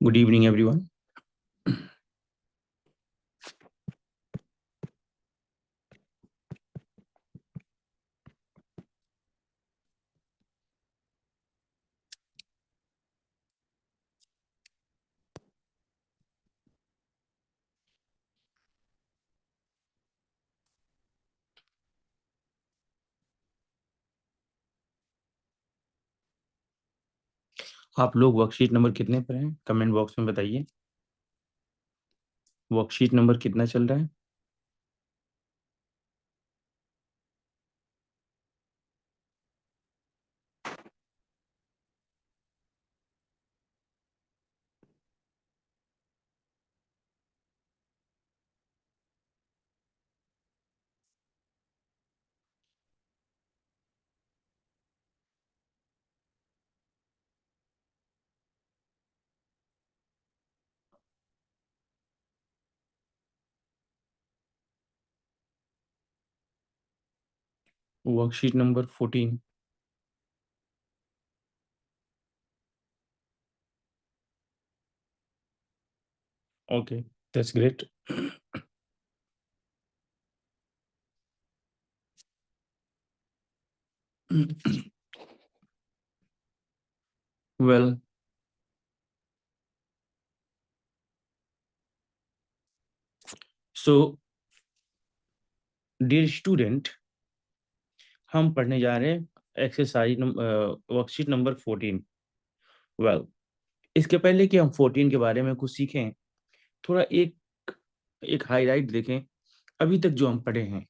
Good evening everyone. आप लोग worksheet number कितने पर हैं? कमेंट बॉक्स में बताइए। वर्कशीट नंबर कितना चल रहा है? Worksheet number 14। Okay, that's great. Well, so dear student, हम पढ़ने जा रहे हैं एक्सरसाइज वर्कशीट नंबर 14। वेल, इसके पहले कि हम 14 के बारे में कुछ सीखें, थोड़ा एक एक हाईलाइट देखें। अभी तक जो हम पढ़े हैं,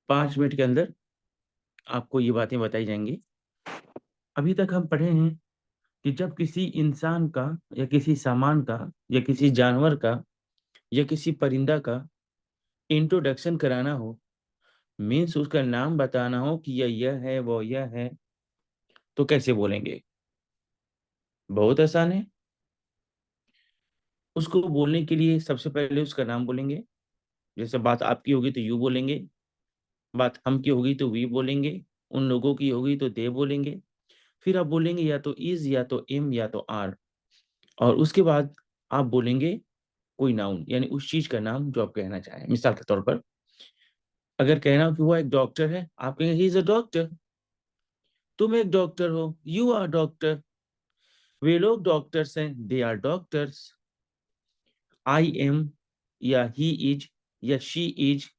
5 मिनट के अंदर आपको ये बातें बताई जाएंगी। अभी तक हम पढ़े हैं कि जब किसी इंसान का या किसी सामान का या किसी जानवर का या किसी परिंदा का इंट्रोडक्शन कराना हो, मीन्स उसका नाम बताना हो कि यह है वो यह है, तो कैसे बोलेंगे? बहुत आसान है। उसको बोलने के लिए सबसे पहले उसका नाम बोलेंगे। जैसे बात आपकी होगी तो यू बोलेंगे, बात हम की होगी तो वी बोलेंगे, उन लोगों की होगी तो दे बोलेंगे। फिर आप बोलेंगे या तो इज या तो एम या तो आर, और उसके बाद आप बोलेंगे कोई नाउन, यानी उस चीज का नाम जो आप कहना चाहें। मिसाल के तौर पर, अगर कहना हो कि वो एक डॉक्टर है, आप कहेंगे ही इज अ डॉक्टर। तुम एक डॉक्टर हो, यू आर डॉक्टर। वे लोग डॉक्टर्स हैं, they are doctors. I am या ही इज या शी इज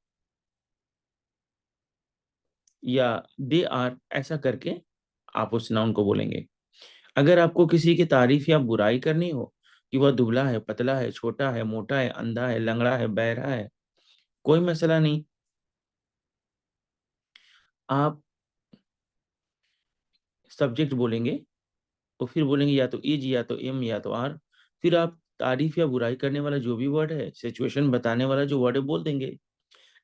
या दे आर, ऐसा करके आप उस नाउन को बोलेंगे। अगर आपको किसी की तारीफ या बुराई करनी हो कि वह दुबला है, पतला है, छोटा है, मोटा है, अंधा है, लंगड़ा है, बहरा है, कोई मसला नहीं। आप सब्जेक्ट बोलेंगे, तो फिर बोलेंगे या तो इज या तो एम या तो आर। फिर आप तारीफ या बुराई करने वाला जो भी वर्ड है, सिचुएशन बताने वाला जो वर्ड है, बोल देंगे।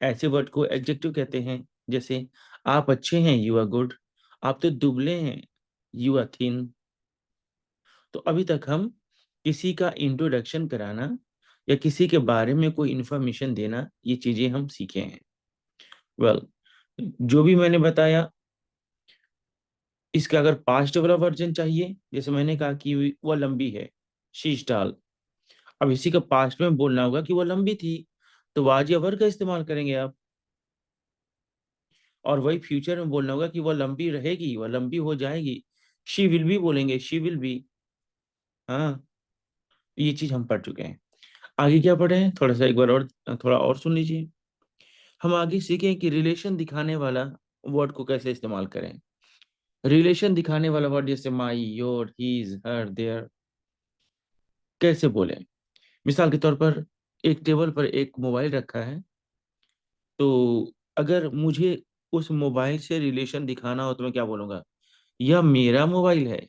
ऐसे वर्ड को एडजेक्टिव कहते हैं। जैसे आप अच्छे हैं, यू आर गुड। आप तो दुबले हैं, यू आर थिन। तो अभी तक हम किसी का इंट्रोडक्शन कराना या किसी के बारे में कोई इंफॉर्मेशन देना, ये चीजें हम सीखे हैं। वेल, जो भी मैंने बताया, इसका अगर पास्ट वाला वर्जन चाहिए, जैसे मैंने कहा कि वह लंबी है, शी इज टॉल। अब इसी का पास्ट में बोलना होगा कि वह लंबी थी, तो वाज या वर का इस्तेमाल करेंगे आप। और वही फ्यूचर में बोलना होगा कि वह लंबी रहेगी, वह लंबी हो जाएगी, शी विल बी बोलेंगे, शी विल बी। हाँ, ये चीज हम पढ़ चुके हैं। आगे क्या पढ़े हैं, थोड़ा सा एक बार और, थोड़ा और सुन लीजिए। हम आगे सीखें कि रिलेशन दिखाने वाला वर्ड को कैसे इस्तेमाल करें। रिलेशन दिखाने वाला वर्ड जैसे माई, योर, हीज, हर, देयर, कैसे बोले? मिसाल के तौर पर, एक टेबल पर एक मोबाइल रखा है, तो अगर मुझे उस मोबाइल से रिलेशन दिखाना हो तो मैं क्या बोलूंगा? यह मेरा मोबाइल है।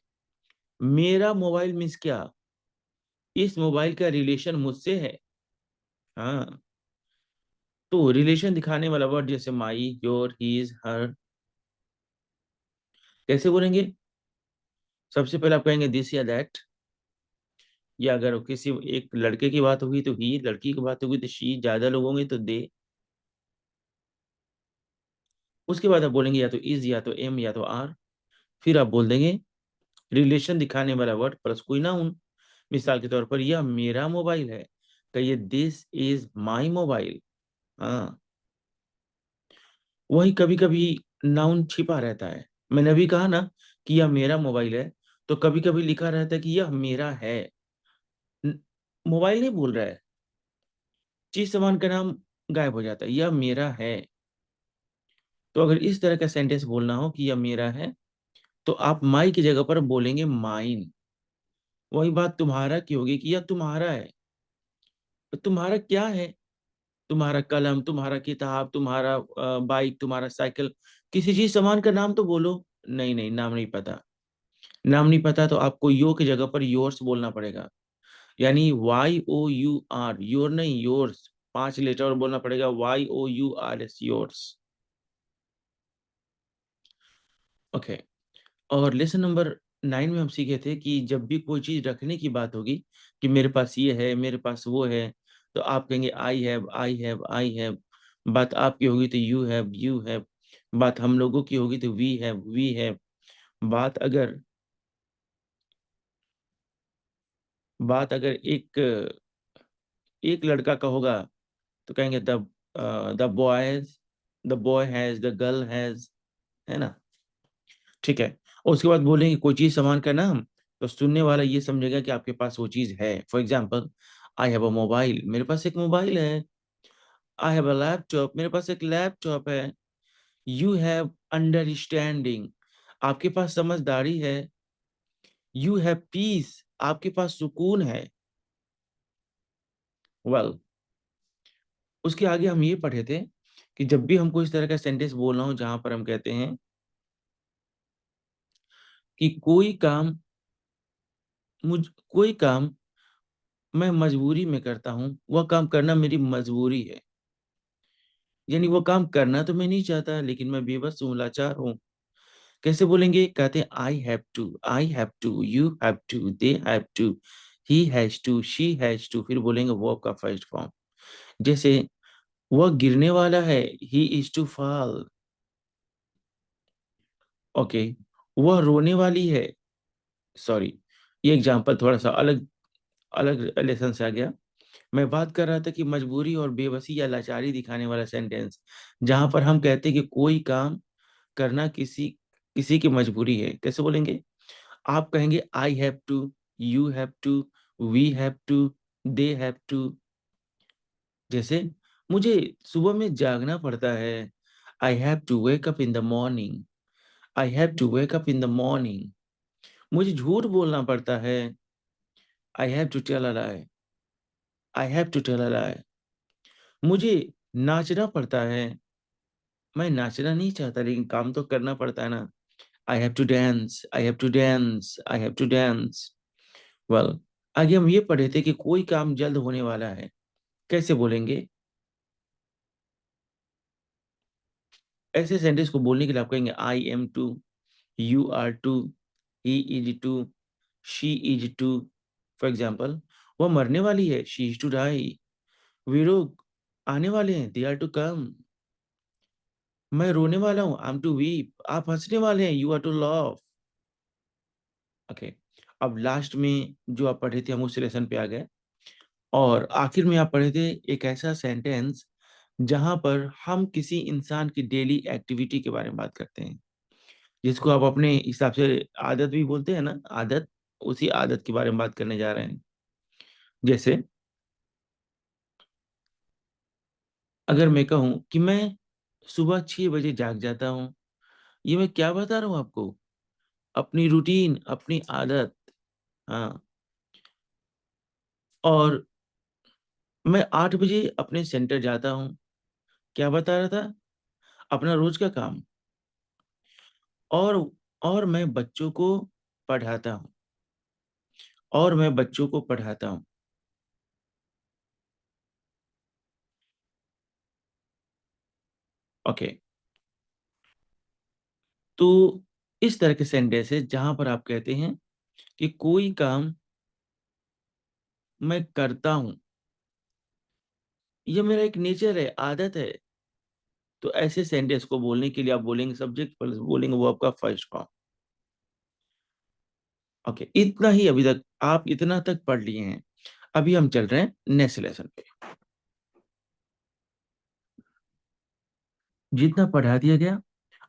मेरा मोबाइल मीन्स क्या? इस मोबाइल का रिलेशन मुझसे है। हाँ, तो रिलेशन दिखाने वाला वर्ड जैसे माई, योर, हीज, हर, कैसे बोलेंगे? सबसे पहले आप कहेंगे दिस या दैट, या अगर किसी एक लड़के की बात होगी तो ही, लड़की की बात होगी तो शी, ज्यादा लोग होंगे तो दे। उसके बाद आप बोलेंगे या तो इज या तो एम या तो आर। फिर आप बोल देंगे रिलेशन दिखाने वाला वर्ड प्लस कोई नाउन। मिसाल के तौर पर यह मेरा मोबाइल है, कहिए दिस इज माई मोबाइल। हाँ, वही कभी कभी नाउन छिपा रहता है। मैंने अभी कहा ना कि यह मेरा मोबाइल है, तो कभी कभी लिखा रहता है कि यह मेरा है। न- मोबाइल नहीं बोल रहा है, चीज सामान का नाम गायब हो जाता है, यह मेरा है। तो अगर इस तरह का सेंटेंस बोलना हो कि यह मेरा है, तो आप माई की जगह पर बोलेंगे माइन। वही बात तुम्हारा की होगी कि यह तुम्हारा है। तो तुम्हारा क्या है? तुम्हारा कलम, तुम्हारा किताब, तुम्हारा बाइक, तुम्हारा साइकिल, किसी चीज सामान का नाम तो बोलो। नहीं नहीं, नाम नहीं पता। नाम नहीं पता तो आपको यो की जगह पर योर्स बोलना पड़ेगा। यानी YOUR, योर नहीं योर्स, 5 लेटर और बोलना पड़ेगा, YOURS, योर्स। ओके। और लेसन नंबर 9 में हम सीखे थे कि जब भी कोई चीज रखने की बात होगी, कि मेरे पास ये है, मेरे पास वो है, तो आप कहेंगे I have, I have, I have. बात आपकी होगी तो यू हैव, यू हैव। बात हम लोगों की होगी तो वी हैव, वी हैव। बात अगर बात अगर एक लड़का का होगा, तो कहेंगे the boys, the boy has, the girl has. है ना? ठीक है। और उसके बाद बोलेंगे कोई चीज सामान का नाम, तो सुनने वाला ये समझेगा कि आपके पास वो चीज है। For example, I have a mobile, मेरे पास एक मोबाइल है। आई हैव अ लैपटॉप, मेरे पास एक लैपटॉप है। यू हैव अंडरस्टैंडिंग, आपके पास समझदारी है। यू हैव पीस, आपके पास सुकून है। वेल, उसके आगे हम ये पढ़े थे कि जब भी हमको इस तरह का सेंटेंस बोलना हो जहां पर हम कहते हैं कि कोई काम मैं मजबूरी में करता हूँ, वह काम करना मेरी मजबूरी है। यानी वो काम करना तो मैं नहीं चाहता, लेकिन मैं बेबस हूँ, लाचार हूँ। कैसे बोलेंगे? कहते हैं I have to, I have to, you have to, they have to, he has to, she has to. फिर बोलेंगे वर्ब का फर्स्ट फॉर्म। जैसे वह गिरने वाला है, he is to fall. Okay. वह रोने वाली है, सॉरी, ये एग्जांपल थोड़ा सा अलग अलग लेसन से आ गया। मैं बात कर रहा था कि मजबूरी और बेबसी या लाचारी दिखाने वाला सेंटेंस, जहां पर हम कहते हैं कि कोई काम करना किसी किसी की मजबूरी है। कैसे बोलेंगे? आप कहेंगे I have to, you have to, we have to, they have to. जैसे मुझे सुबह में जागना पड़ता है, I have to wake up in the morning, I have to wake up in the morning. मुझे झूठ बोलना पड़ता है, I have to tell a lie, I have to tell a lie. मुझे नाचना पड़ता है, मैं नाचना नहीं चाहता लेकिन काम तो करना पड़ता है ना। I have to dance, I have to dance, I have to dance. Well, आगे हम ये पढ़े थे कि कोई काम जल्द होने वाला है। कैसे बोलेंगे? ऐसे सेंटेंस को बोलने के लिए आप कहेंगे I am to, you are to, he is to, she is to. For example, वह मरने वाली है, शी इज टू डाई। वे लोग आने वाले हैं, दे आर टू कम। मैं रोने वाला हूँ, आई एम टू वीप। आप हंसने वाले हैं, you are to laugh. Okay. अब लास्ट में जो आप पढ़े थे हम उस लेसन पे आ गए। और आखिर में आप पढ़े थे एक ऐसा सेंटेंस जहां पर हम किसी इंसान की डेली एक्टिविटी के बारे में बात करते हैं, जिसको आप अपने हिसाब से आदत भी बोलते हैं ना, आदत। उसी आदत के बारे में बात करने जा रहे हैं। जैसे अगर मैं कहूं कि मैं सुबह 6 बजे जाग जाता हूं, ये मैं क्या बता रहा हूं आपको? अपनी रूटीन, अपनी आदत। हाँ। और मैं 8 बजे अपने सेंटर जाता हूँ, क्या बता रहा था? अपना रोज का काम। और और मैं बच्चों को पढ़ाता हूँ, और मैं बच्चों को पढ़ाता हूँ। ओके। तो इस तरह के सेंटेंसेस जहां पर आप कहते हैं कि कोई काम मैं करता हूं, ये मेरा एक नेचर है, आदत है। तो ऐसे सेंटेंस को बोलने के लिए आप बोलेंगे सब्जेक्ट प्लस बोलेंगे वो आपका फर्स्ट फॉर्म। ओके, इतना ही अभी तक आप इतना तक पढ़ लिए हैं। अभी हम चल रहे हैं नेक्स्ट लेसन पे। जितना पढ़ा दिया गया,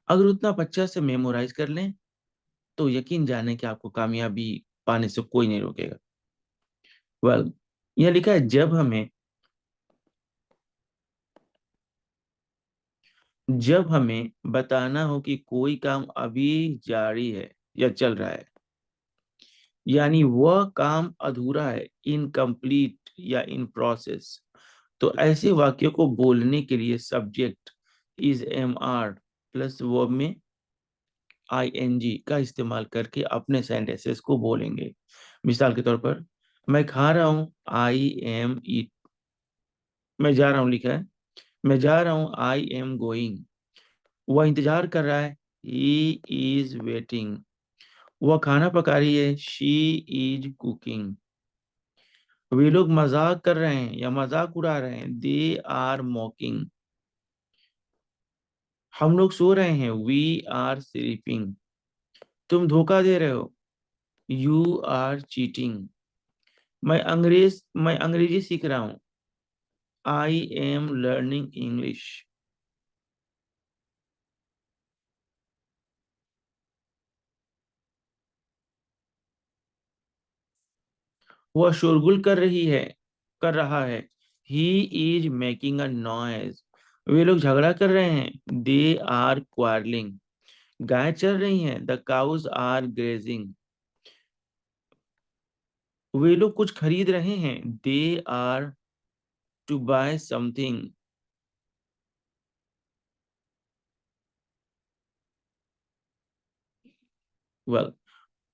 अगर उतना आप अच्छा से मेमोराइज कर लें तो यकीन जाने कि आपको कामयाबी पाने से कोई नहीं रोकेगा। वेल, यह लिखा है जब हमें बताना हो कि कोई काम अभी जारी है या चल रहा है, यानी वह काम अधूरा है, इनकम्प्लीट या इन प्रोसेस, तो ऐसे वाक्यों को बोलने के लिए subject is am are plus verb में आईएनजी का इस्तेमाल करके अपने सेंटेंसेस को बोलेंगे। मिसाल के तौर पर, मैं खा रहा हूं, आई एम ईट। मैं जा रहा हूं लिखा है, मैं जा रहा हूं, आई एम गोइंग। वह इंतजार कर रहा है, ही इज वेटिंग। वह खाना पका रही है, शी इज कुकिंग। वे लोग मजाक कर रहे हैं या मजाक उड़ा रहे हैं, दे आर मॉकिंग। हम लोग सो रहे हैं, वी आर स्लीपिंग। तुम धोखा दे रहे हो, यू आर चीटिंग। मैं अंग्रेजी सीख रहा हूँ, आई एम लर्निंग इंग्लिश। वह शोरगुल कर रहा है, he is making a noise. वे लोग झगड़ा कर रहे हैं, दे आर क्वारलिंग। गाय चल रही हैं, द काउज आर ग्रेजिंग। वे लोग कुछ खरीद रहे हैं, they are to buy something. Well,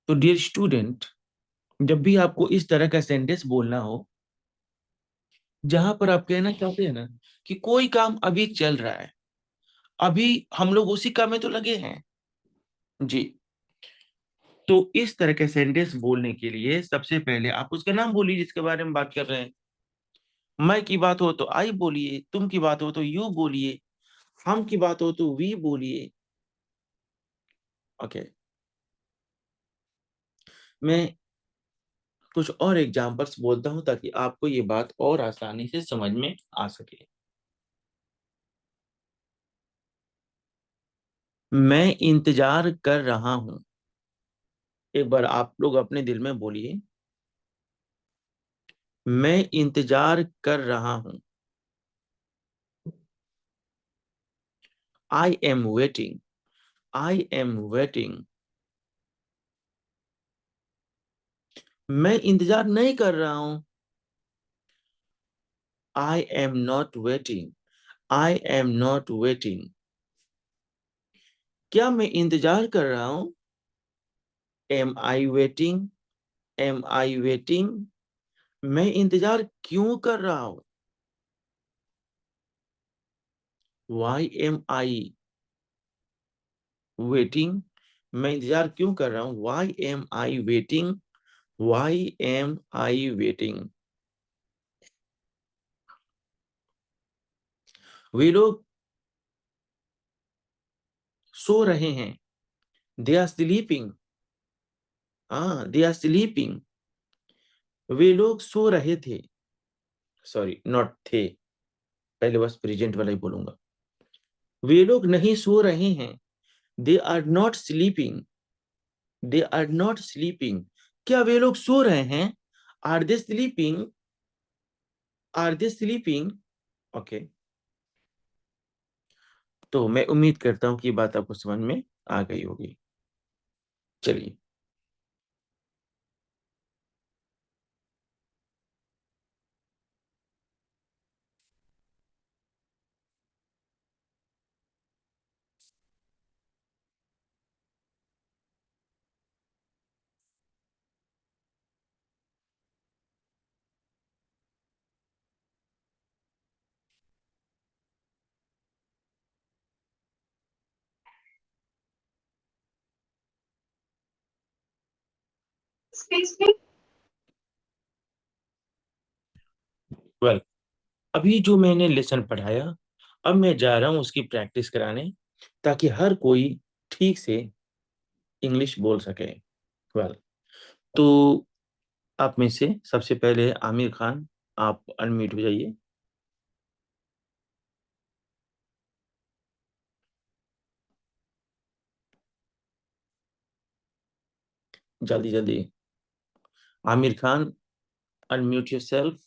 तो डियर स्टूडेंट, जब भी आपको इस तरह का सेंटेंस बोलना हो जहां पर आप कहना चाहते हैं ना कि कोई काम अभी चल रहा है, अभी हम लोग उसी काम में तो लगे हैं जी, तो इस तरह के सेंटेंस बोलने के लिए सबसे पहले आप उसका नाम बोलिए जिसके बारे में बात कर रहे हैं। मैं की बात हो तो आई बोलिए, तुम की बात हो तो यू बोलिए, हम की बात हो तो वी बोलिए। ओके, मैं कुछ और एग्जांपल्स बोलता हूं ताकि आपको ये बात और आसानी से समझ में आ सके। मैं इंतजार कर रहा हूं। एक बार आप लोग अपने दिल में बोलिए, मैं इंतजार कर रहा हूं। I am waiting, I am waiting. मैं इंतजार नहीं कर रहा हूं, I am not waiting, I am not waiting. क्या मैं इंतजार कर रहा हूं, am I waiting, am I waiting. मैं इंतजार क्यों कर रहा हूं, वाई एम आई वेटिंग। मैं इंतजार क्यों कर रहा हूं, why am I waiting, why am I waiting. वे लोग सो रहे हैं, दे आर स्लीपिंग। हाँ, दे आर स्लीपिंग। वे लोग सो रहे थे, सॉरी नॉट थे, पहले बस प्रेजेंट वाला ही बोलूंगा। वे लोग नहीं सो रहे हैं, they are not sleeping, they are not sleeping. क्या वे लोग सो रहे हैं, are they sleeping, are they sleeping. Okay, तो मैं उम्मीद करता हूँ कि ये बात आपको समझ में आ गई होगी। चलिए, वेल, अभी जो मैंने लेसन पढ़ाया, अब मैं जा रहा हूँ उसकी प्रैक्टिस कराने ताकि हर कोई ठीक से इंग्लिश बोल सके। वेल, तो आप में से सबसे पहले आमिर खान, आप अनम्यूट हो जाइए। जल्दी जल्दी। Aamir Khan, unmute yourself.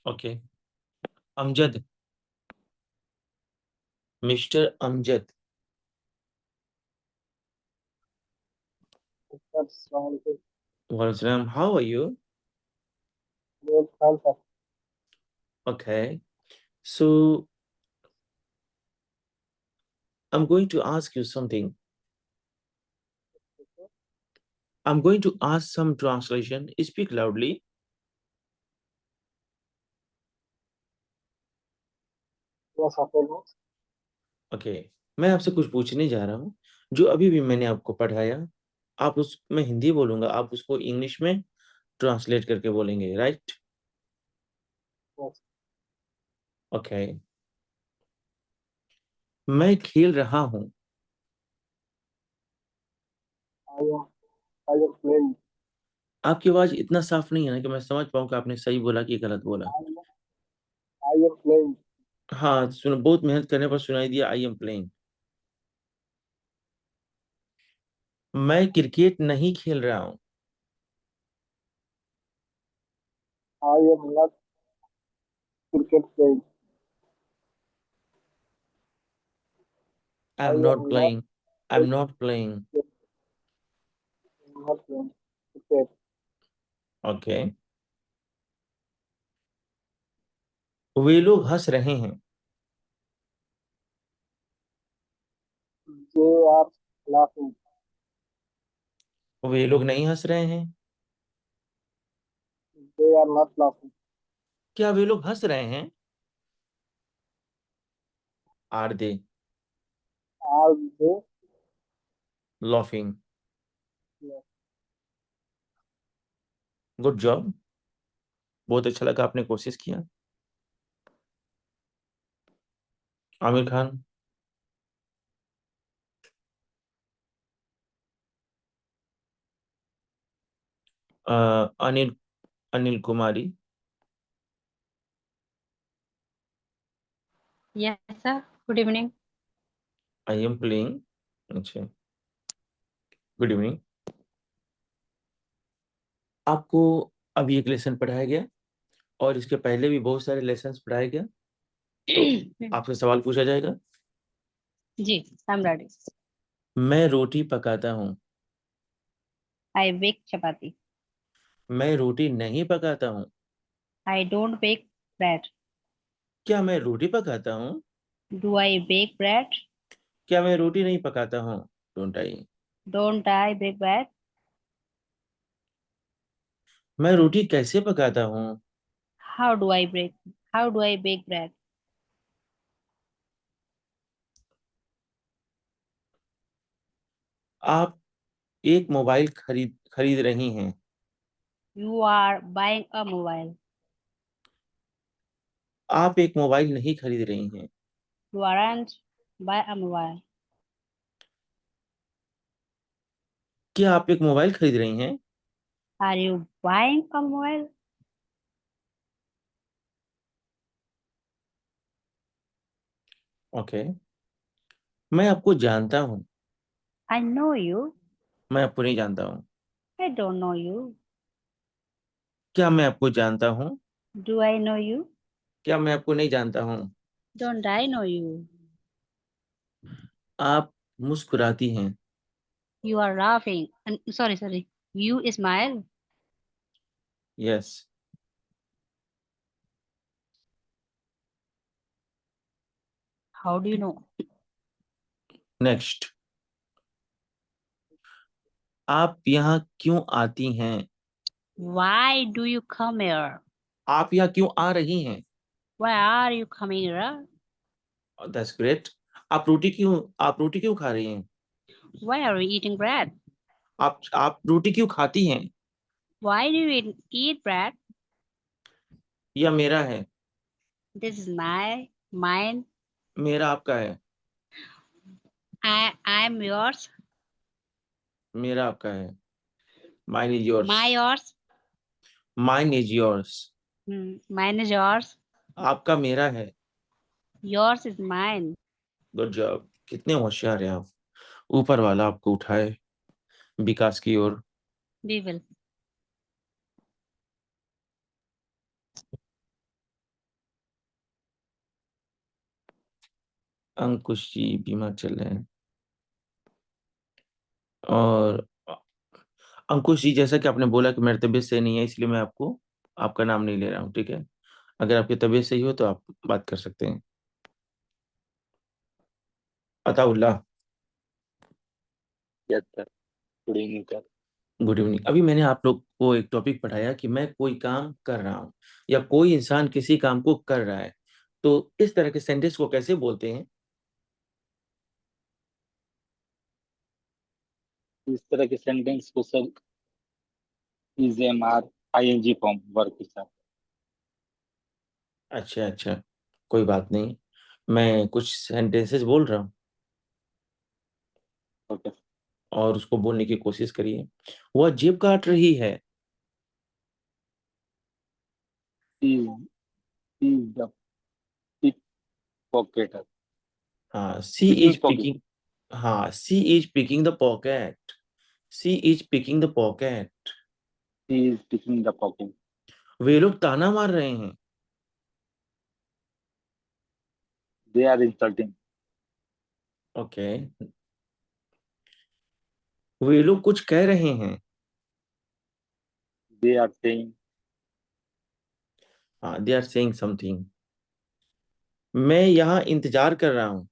Okay. Amjad, mister Amjad. वालेकुम, how are you? Okay. So I'm going to ask you something. I'm going to ask some translation. Speak loudly. Okay. मैं आपसे कुछ पूछने जा रहा हूँ जो अभी भी मैंने आपको पढ़ाया। आप उस मैं हिंदी बोलूंगा, आप उसको इंग्लिश में ट्रांसलेट करके बोलेंगे, राइट? ओके। मैं खेल रहा हूँ। आपकी आवाज इतना साफ नहीं है ना कि मैं समझ पाऊँ कि आपने सही बोला कि गलत बोला। हाँ, सुनो, बहुत मेहनत करने पर सुनाई दिया, आई एम प्लेइंग। मैं क्रिकेट नहीं खेल रहा हूँ। I am not playing. I am not playing. Okay. वे लोग हंस रहे हैं। वे लोग नहीं हंस रहे हैं। क्या वे लोग हंस रहे हैं? Are they laughing? Good job. बहुत अच्छा लगा, आपने कोशिश किया। Aamir Khan. Anil, Anil Kumari. Yes, sir. Good evening. I am playing. अच्छा, गुड इवनिंग। आपको अभी एक लेसन पढ़ाया गया और इसके पहले भी बहुत सारे लेसन पढ़ाया गया, तो आपसे सवाल पूछा जाएगा। जी, I'm ready. मैं रोटी पकाता हूँ। I bake chapati. मैं रोटी नहीं पकाता हूँ। I don't bake bread. क्या मैं रोटी पकाता हूँ? Do I bake bread? क्या मैं रोटी नहीं पकाता हूँ? Don't I. Don't I bake bread? मैं रोटी कैसे पकाता हूँ? How do I bake? How do I bake bread? आप एक मोबाइल खरीद खरीद रही हैं। You are buying a mobile. आप एक मोबाइल नहीं खरीद रही हैं। You aren't buy a mobile. क्या आप एक मोबाइल खरीद रही हैं? Are you buying a mobile? Okay. मैं आपको जानता हूँ। I know you. मैं आपको नहीं जानता हूँ। I don't know you. क्या मैं आपको जानता हूँ? Do I know you? क्या मैं आपको नहीं जानता हूँ? Don't I know you? आप मुस्कुराती हैं। You are laughing. Sorry. You smile. Yes. How do you know? Next. आप यहाँ क्यों आती हैं? Why do you come here? आप यहाँ क्यों आ रही हैं? Why are you coming here? That's great. आप रोटी क्यों खा रही हैं? Why are we eating bread? आप रोटी क्यों खाती हैं? Why do you eat bread? यह मेरा है। This is mine. मेरा आपका है। I am yours. मेरा आपका है। Mine is yours. My yours. Mine is yours. Mine is yours. आपका मेरा है। Yours is mine. Good job, कितने होशियार हैं आप। ऊपर वाला आपको उठाए विकास की ओर। We will. अंकुश जी बीमार चल रहे हैं। और अंकुश जी, जैसा कि आपने बोला कि मेरी तबीयत सही नहीं है, इसलिए मैं आपको आपका नाम नहीं ले रहा हूँ, ठीक है। अगर आपकी तबीयत सही हो तो आप बात कर सकते हैं। Ataullah. Yes sir. Good evening sir. Good evening. अभी मैंने आप लोग को एक टॉपिक पढ़ाया कि मैं कोई काम कर रहा हूँ या कोई इंसान किसी काम को कर रहा है, तो इस तरह के सेंटेंस को कैसे बोलते हैं? इस तरह के सेंटेंस को sir is am are I N G form verb के साथ। अच्छा अच्छा, कोई बात नहीं, मैं कुछ सेंटेंसेस बोल रहा हूँ ओके। और उसको बोलने की कोशिश करिए। वह जेब काट रही है। Is is the pick pocketer. हाँ, she picking is pocket. Picking. हाँ, she is picking the pocket. She is picking the pocket. He is picking the pocket. वे लोग ताना मार रहे हैं। They are insulting. ओके। वे लोग कुछ कह रहे हैं। They are saying. हाँ, दे आर सेइंग समथिंग। मैं यहाँ इंतजार कर रहा हूँ।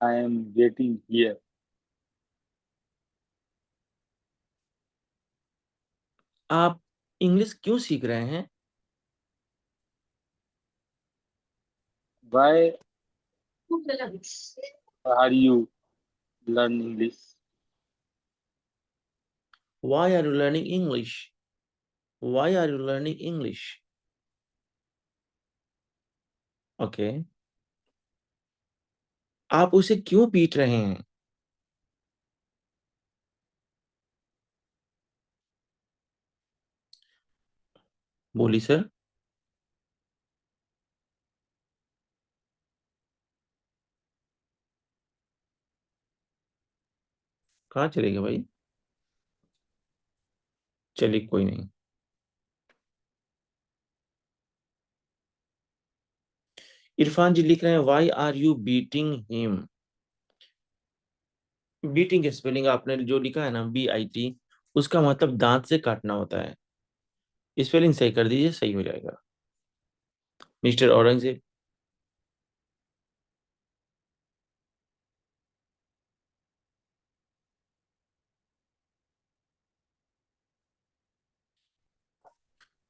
I am waiting here. आप इंग्लिश क्यों सीख रहे हैं? Why are you learn English. Why are you learning English? Why are you learning English? Okay. आप उसे क्यों पीट रहे हैं? बोली सर। कहाँ चले गए भाई? चलिए कोई नहीं। इरफान जी लिख रहे हैं why are you beating him. Beating की स्पेलिंग आपने जो लिखा है ना, BIT, उसका मतलब दांत से काटना होता है। स्पेलिंग सही कर दीजिए, सही हो जाएगा। Mister Aurangzeb.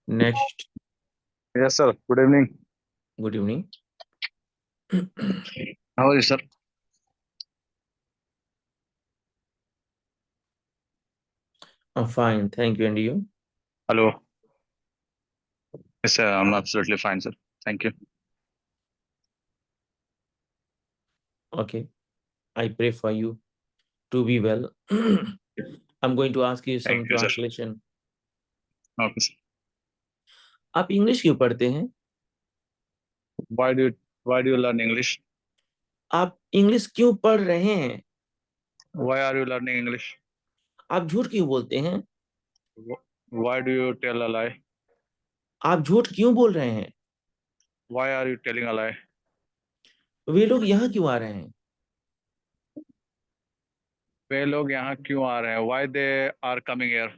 Next. Yes, sir. Good evening. Good evening. How are you, sir? Fine, thank you, and you? Hello. Yes, sir. I'm absolutely fine, sir. Thank you. Okay, I pray for you to be well. I am going to ask you Thank some you, sir. Translation. Okay, sir. आप English क्यों पढ़ते हैं? Why do you learn English? आप English क्यों पढ़ रहे हैं? Why are you learning English? आप झूठ क्यों बोलते हैं? Why do you tell a lie? आप झूठ क्यों बोल रहे हैं? Why are you telling a lie? वे लोग यहाँ क्यों आ रहे हैं? वे लोग यहाँ क्यों आ रहे हैं? Why they are coming here?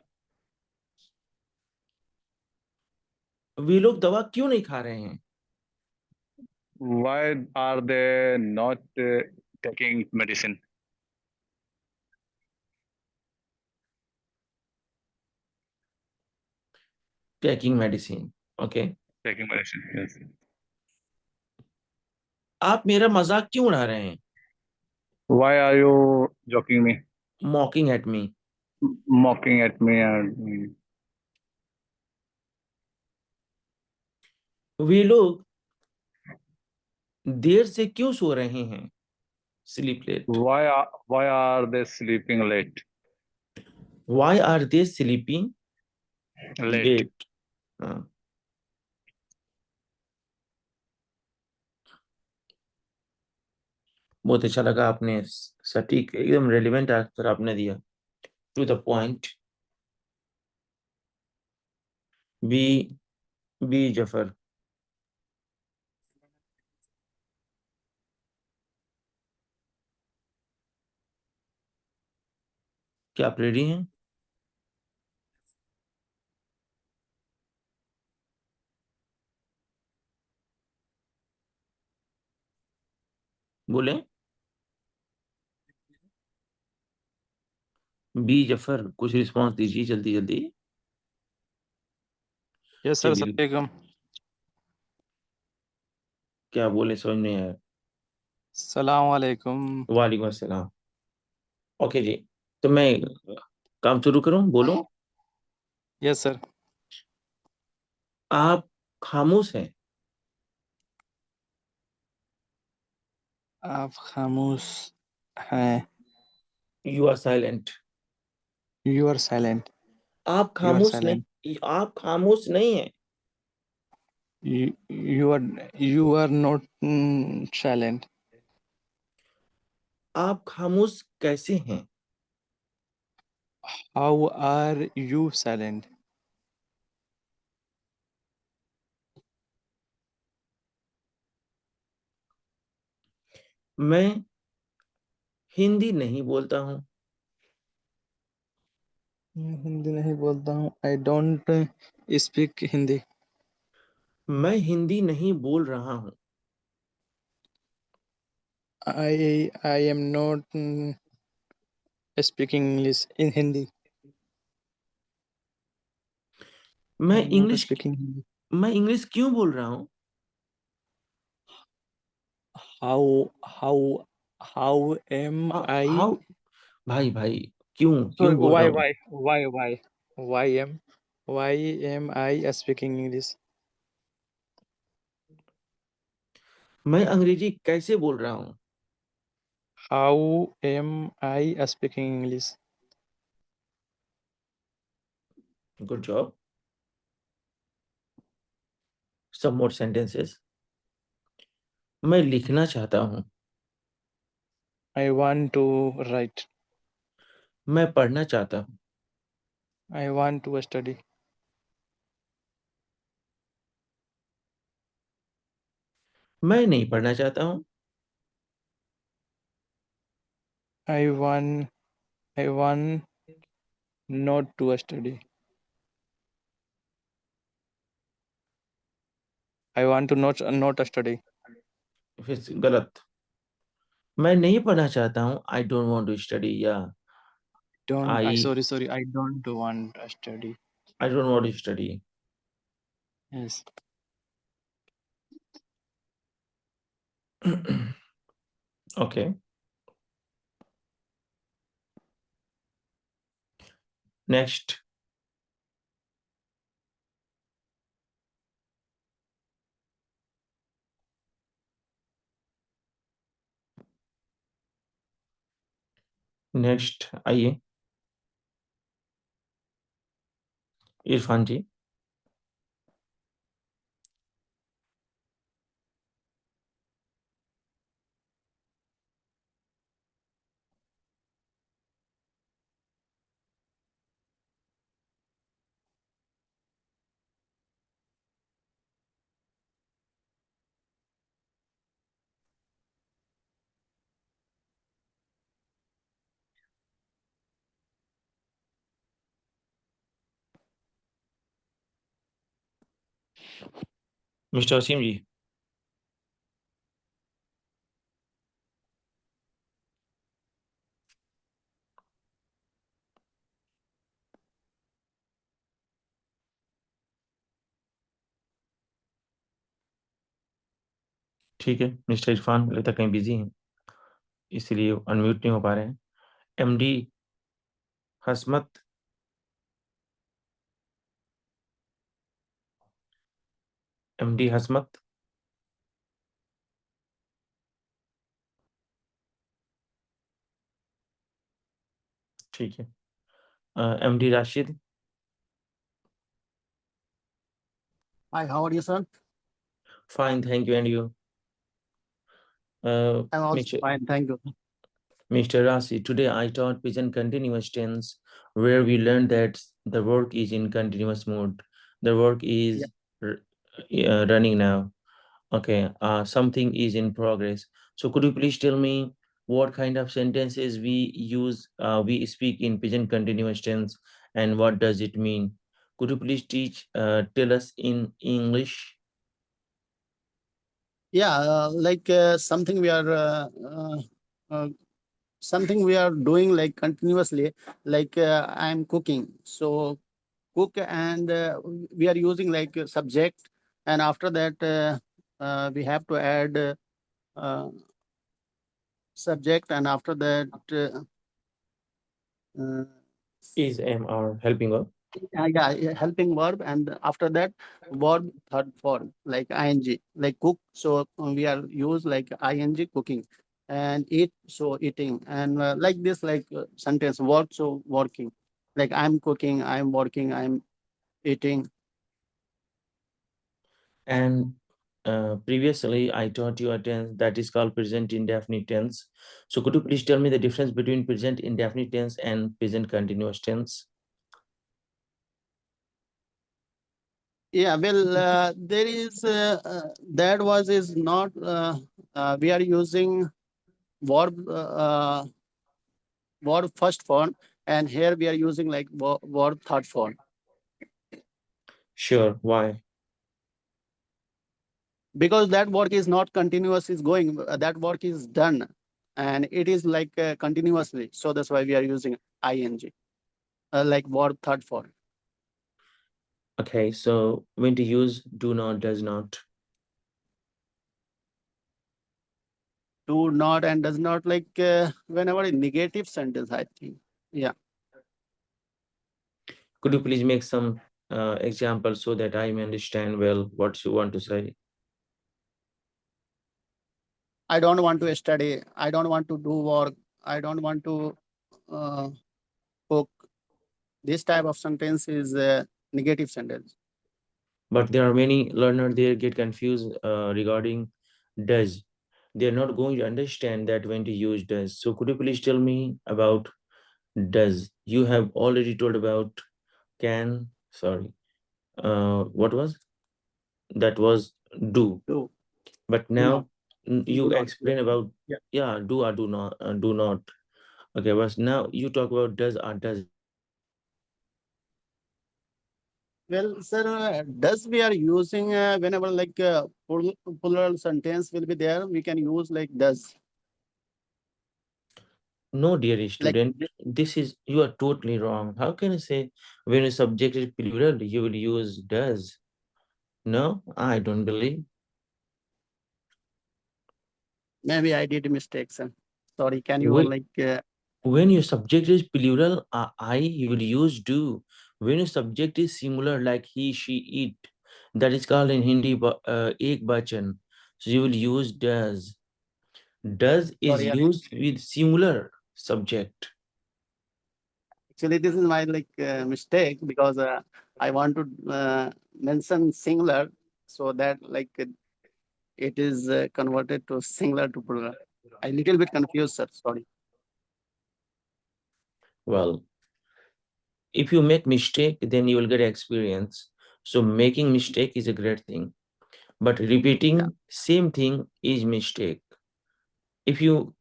वे लोग दवा क्यों नहीं खा रहे हैं? Why are they not taking medicine? Taking medicine. Okay. Taking medicine. Yes. आप मेरा मजाक क्यों उड़ा रहे हैं? Why are you joking me, mocking at me. mocking at me, and वे लोग देर से क्यों सो रहे हैं? Sleep late. why are they sleeping late? Why are they sleeping Late. Late? हाँ, बहुत अच्छा लगा, आपने सटीक एकदम रेलिवेंट आंसर आपने दिया, to the point. B, B Zafar. क्या आप रेडी हैं? बोले। बी जफर, कुछ रिस्पांस दीजिए जल्दी जल्दी। यस सर, चलिए, सलाम। क्या बोले समझ नहीं आया। सलाम वालेकुम। वालेकुम अस्सलाम। ओके जी, तो मैं काम शुरू करूं, बोलूं? Yes sir. आप खामोश हैं। आप खामोश हैं। You are silent. You are silent. आप यू आर खामोश साइलेंट। नहीं, आप खामोश नहीं हैं। You are not silent. आप खामोश कैसे हैं? How are you silent. मैं हिंदी नहीं बोलता हूँ। हिंदी नहीं बोलता हूँ। I don't speak Hindi. मैं हिंदी नहीं बोल रहा हूँ। I am not speaking English in Hindi. मैं I am not English speaking Hindi. मैं इंग्लिश क्यों बोल रहा हूँ? How how how am I. How, भाई भाई, क्यों क्यों Sorry, बोल रहा हूँ? why am I speaking English? मैं अंग्रेजी कैसे बोल रहा हूँ? How am I speaking English? Good job. Some more sentences. मैं लिखना चाहता हूँ। I want to write. मैं पढ़ना चाहता हूँ। I want to study. मैं नहीं पढ़ना चाहता हूँ। I want not to study. I want to not study. फिर से गलत। मैं नहीं पढ़ना चाहता हूँ, I don't want to study, या Don't. I I sorry. I don't want to study. I don't want to study. Yes. Okay, next. Next आइए, इरफान जी। मिस्टर वसीम जी। ठीक है, मिस्टर इरफान लगता है कहीं बिजी हैं, इसलिए अनम्यूट नहीं हो पा रहे हैं। एमडी हसमत। एमडी हसमत। ठीक है। MD Rashid, Hi, how are you, sir? fine, thank you. And you? I'm also Mr. fine, thank you. Mr. Rasi, today I taught present continuous tense, where we learned that the work is in continuous mode. The work is running now. Okay, something is in progress. So could you please tell me what kind of sentences we use, we speak in present continuous tense, and what does it mean? Could you please tell us in English? Yeah, something we are something we are doing like continuously, I'm cooking. So cook and we are using like a subject, and after that we have to add subject, and after that uh, Is MR helping us? yeah, helping verb, and after that verb third form like ing, like cook. So we are use like ing cooking, and eat, so eating, and like this, sentence work, so working, like I'm cooking, I'm working, I'm eating. And previously, I taught you a tense that is called present indefinite tense. So could you please tell me the difference between present indefinite tense and present continuous tense? Yeah, well, there is that was is not we are using verb verb first form, and here we are using like verb third form. Sure, why? Because that work is not continuous, is going, that work is done, and it is like continuously, so that's why we are using ing, like verb third form. Okay, so when to use do not, does not. Do not and does not, like whenever a negative sentence, I think. Yeah. Could you please make some examples so that I may understand well what you want to say? I don't want to study, I don't want to do work, I don't want to uh, cook. This type of sentence is a negative sentence. But there are many learners, they get confused regarding does. They're not going to understand that when to use does. So could you please tell me about does? You have already told about can, sorry, what was? That was do. Do. But Do not. now you Do not. explain about, Yeah. yeah, do or do not. Okay, but now you talk about does or does. Well, sir, does we are using whenever like plural sentence will be there, we can use like does. No, dear Like student, this is, you are totally wrong. How can you say when a subject is plural, you will use does? No, I don't believe. maybe I did mistake, sir. Sorry, can you When, like when your subject is plural, you will use do. When your subject is singular, like he, she, it, that is called in Hindi ek bachan. So you will use does. Does is sorry, used with singular subject. actually this is my like mistake, because I want to mention singular, so that like it is converted to singular to plural. I little bit confused, sir. Sorry. Well, if you make mistake, then you will get experience. So making mistake is a great thing, but repeating same thing is mistake. If you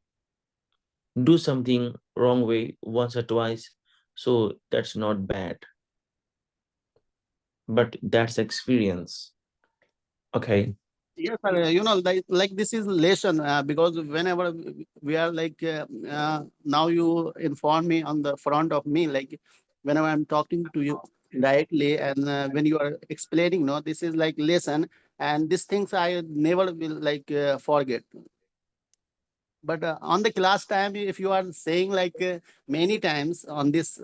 do something wrong way once or twice, so that's not bad, but that's experience. Okay. Yes, sir. Like this is lesson, because whenever we are like now you inform me on the front of me, like whenever I'm talking to you directly, and when you are explaining, no, this is like lesson, and these things I never will like forget. But on the class time, if you are saying like many times on this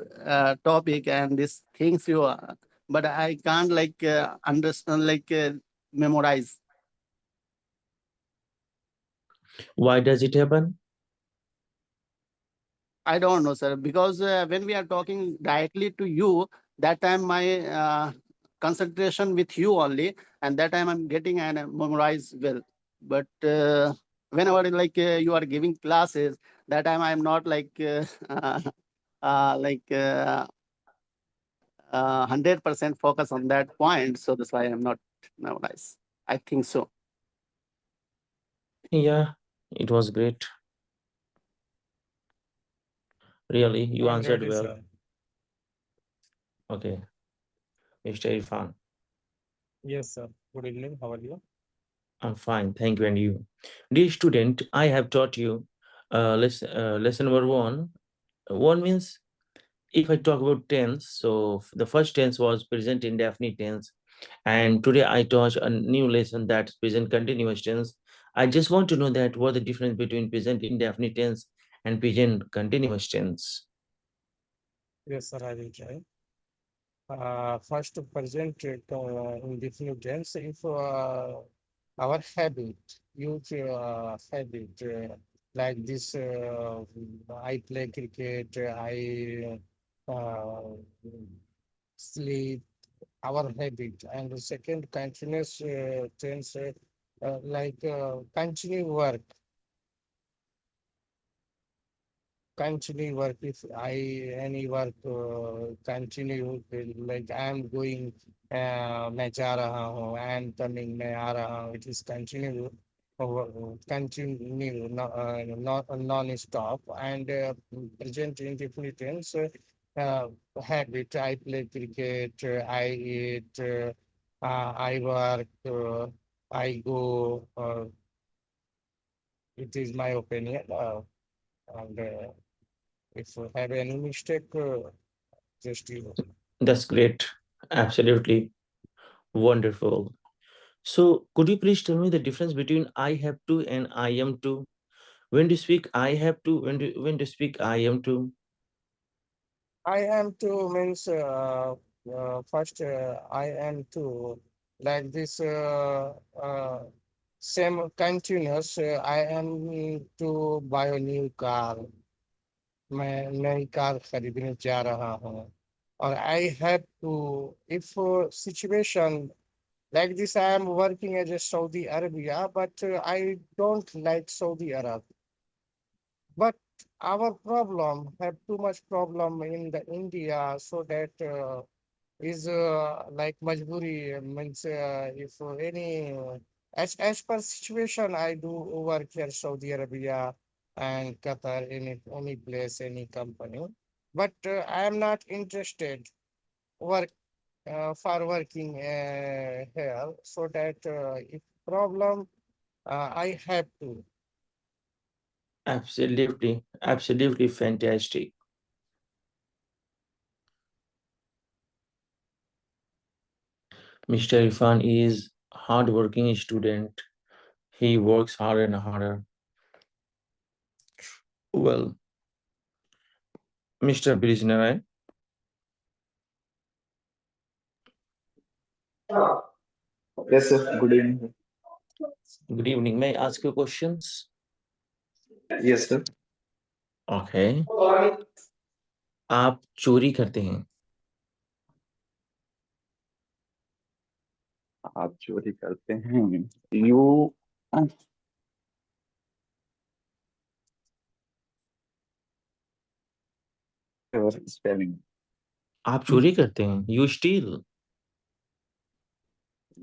topic and these things you are, but I can't like understand, like memorize. Why does it happen? I don't know, sir, because when we are talking directly to you, that time my concentration with you only, and that time I'm getting and memorize well. But whenever like you are giving classes, that time I'm not like like 100% focus on that point. So that's why I'm not memorize. I think so. Yeah, it was great. Really, you I'm answered ready, well. sir. Okay, Mr. Irfan, Yes, sir. Good evening. How are you? I'm fine. Thank you. And you? Dear student, I have taught you lesson number one. One means if I talk about tense, so the first tense was present indefinite tense. And today I taught a new lesson that's present continuous tense. I just want to know that what the difference between present indefinite tense and present continuous tense. Yes, sir. I will try. First, present indefinite tense. If our habit, use habit, like this, I play cricket, I sleep, our habit. And the second, continuous tense, like continue work. Continue work. If I any work continue, like I am going, मैं जा रहा हूँ, I am coming, मैं आ रहा हूँ. It is continue, continue, not non-stop. And present indefinite tense, habit. I play cricket, I eat, I work, I go. It is my opinion. And if you have any mistake, just you. That's great. Absolutely wonderful. So could you please tell me the difference between I have to and I am to? When to speak I have to, when to speak I am to? I am to means first I am to, like this same continuous. I am to buy a new car. मैं नई car खरीदने जा रहा हूँ. और I have to, if situation like this, I am working as a Saudi Arabia, but I don't like Saudi Arab. But our problem have too much problem in the India, so that is like majburi, means if any as per situation, I do work here Saudi Arabia and Qatar, any place, any company. But I am not interested work for working here, so that if problem, I have to. Absolutely, absolutely fantastic. Mr. Irfan is hardworking student. He works harder and harder. Well, Mr. Brijnarai, Yes, sir. Good evening. good evening. May I ask you questions? Yes, sir. Okay. आप चोरी करते हैं? आप चोरी करते हैं. You were spelling. आप चोरी करते हैं? You steal.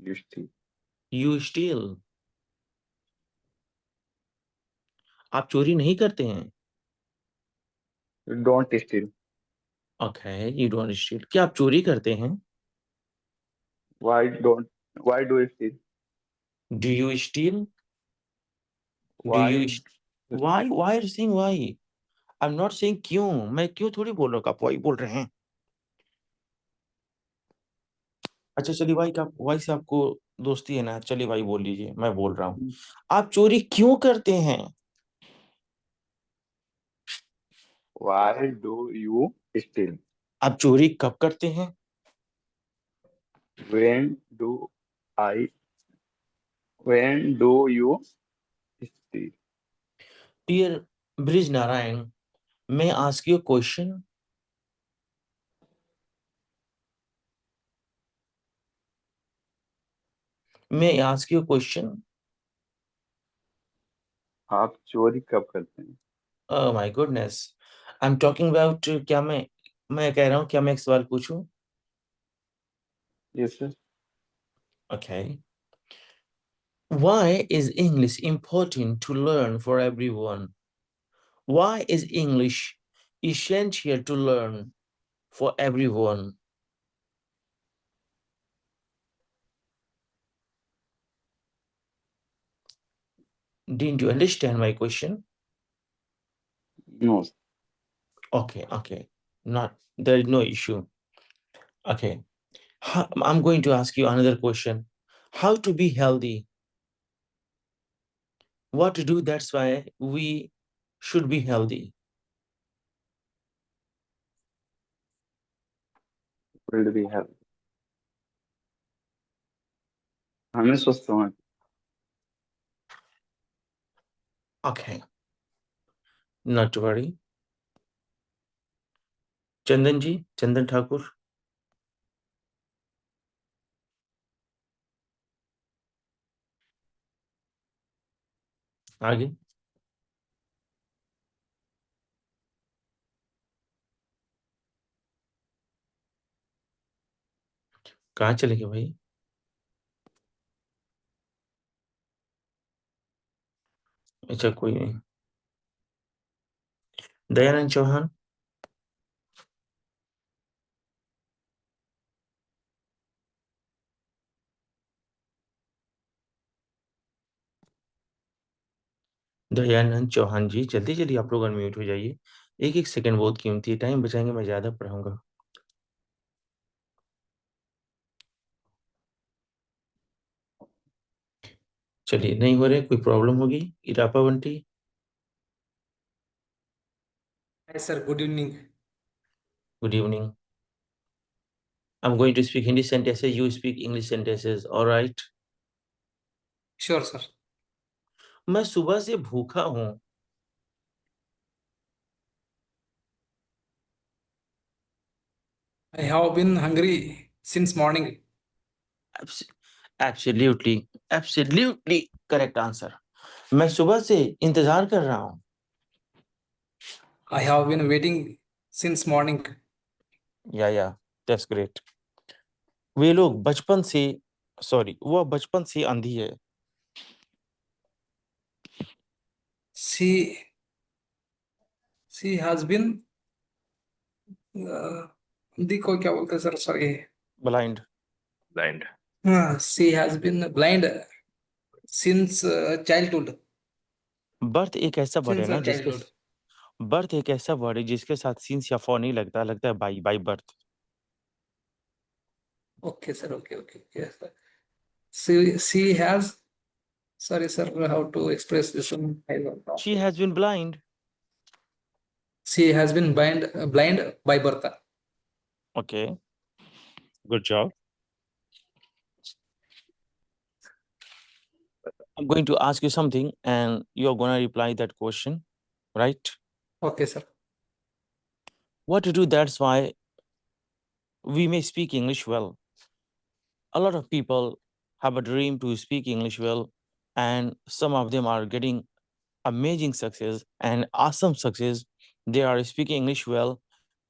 You steal. You steal. आप चोरी नहीं करते हैं? You don't steal. Okay, you don't steal. क्या आप चोरी करते हैं? Why do you steal? Do you steal? Do Why? you why are you saying why? I'm not saying क्यों. मैं क्यों थोड़ी बोल रहा हूँ, आप why बोल रहे हैं. अच्छा चलिए भाई से आपको दोस्ती है ना, चलिए भाई बोल लीजिए, मैं बोल रहा हूँ. आप चोरी क्यों करते हैं? Why do you steal? आप चोरी कब करते हैं? When do I? When do you steal? Dear Brij Narayan, May I ask you a question? May I ask you a question? आप चोरी कब करते हैं? Oh my goodness. I'm talking about क्या मैं कह रहा हूँ क्या मैं एक सवाल पूछूं? Yes, sir. Okay. Why is English important to learn for everyone? Why is English essential to learn for everyone? Didn't you understand my question? No. Okay. Not there is no issue. Okay. I'm going to ask you another question. How to be healthy? What to do? That's why we should be healthy. Will be healthy. हमें स्वस्थ होना Okay. Not to worry. Chandan ji, Chandan Thakur. आगे कहाँ चले गए भाई? अच्छा कोई नहीं. दयानंद चौहान. दयानंद चौहान जी जल्दी जल्दी आप लोग अनम्यूट हो जाइए. एक एक सेकंड बहुत कीमती है. टाइम बचाएंगे मैं ज्यादा पढ़ाऊंगा. चलिए नहीं हो रहे कोई प्रॉब्लम होगी. इरापा Bunty. Hi sir, good evening. Good evening. I'm going to speak Hindi sentences. You speak English sentences. All right. Sure sir. मैं सुबह से भूखा हूँ. I have been hungry since morning. Absolutely correct answer. मैं सुबह से इंतजार कर रहा हूँ. I have been waiting since morning. या that's great. वे लोग बचपन से वो बचपन से अंधी है. She has been हिंदी को क्या बोलते हैं sir? Sorry. Blind. She has been blind since childhood. Birth एक ऐसा वर्ड है Since ना her जिसके childhood. बर्थ एक ऐसा वर्ड है जिसके साथ सिंस या फॉर नहीं लगता है by birth. Okay sir. Okay. Yes sir. She has. Sorry sir, how to express this one? I don't know. She has been blind. She has been blind by birth. Okay. Good job. I'm going to ask you something and you're going to reply that question, right? Okay sir. What to do? That's why we may speak English well. A lot of people have a dream to speak English well, and some of them are getting amazing success and awesome success. They are speaking English well,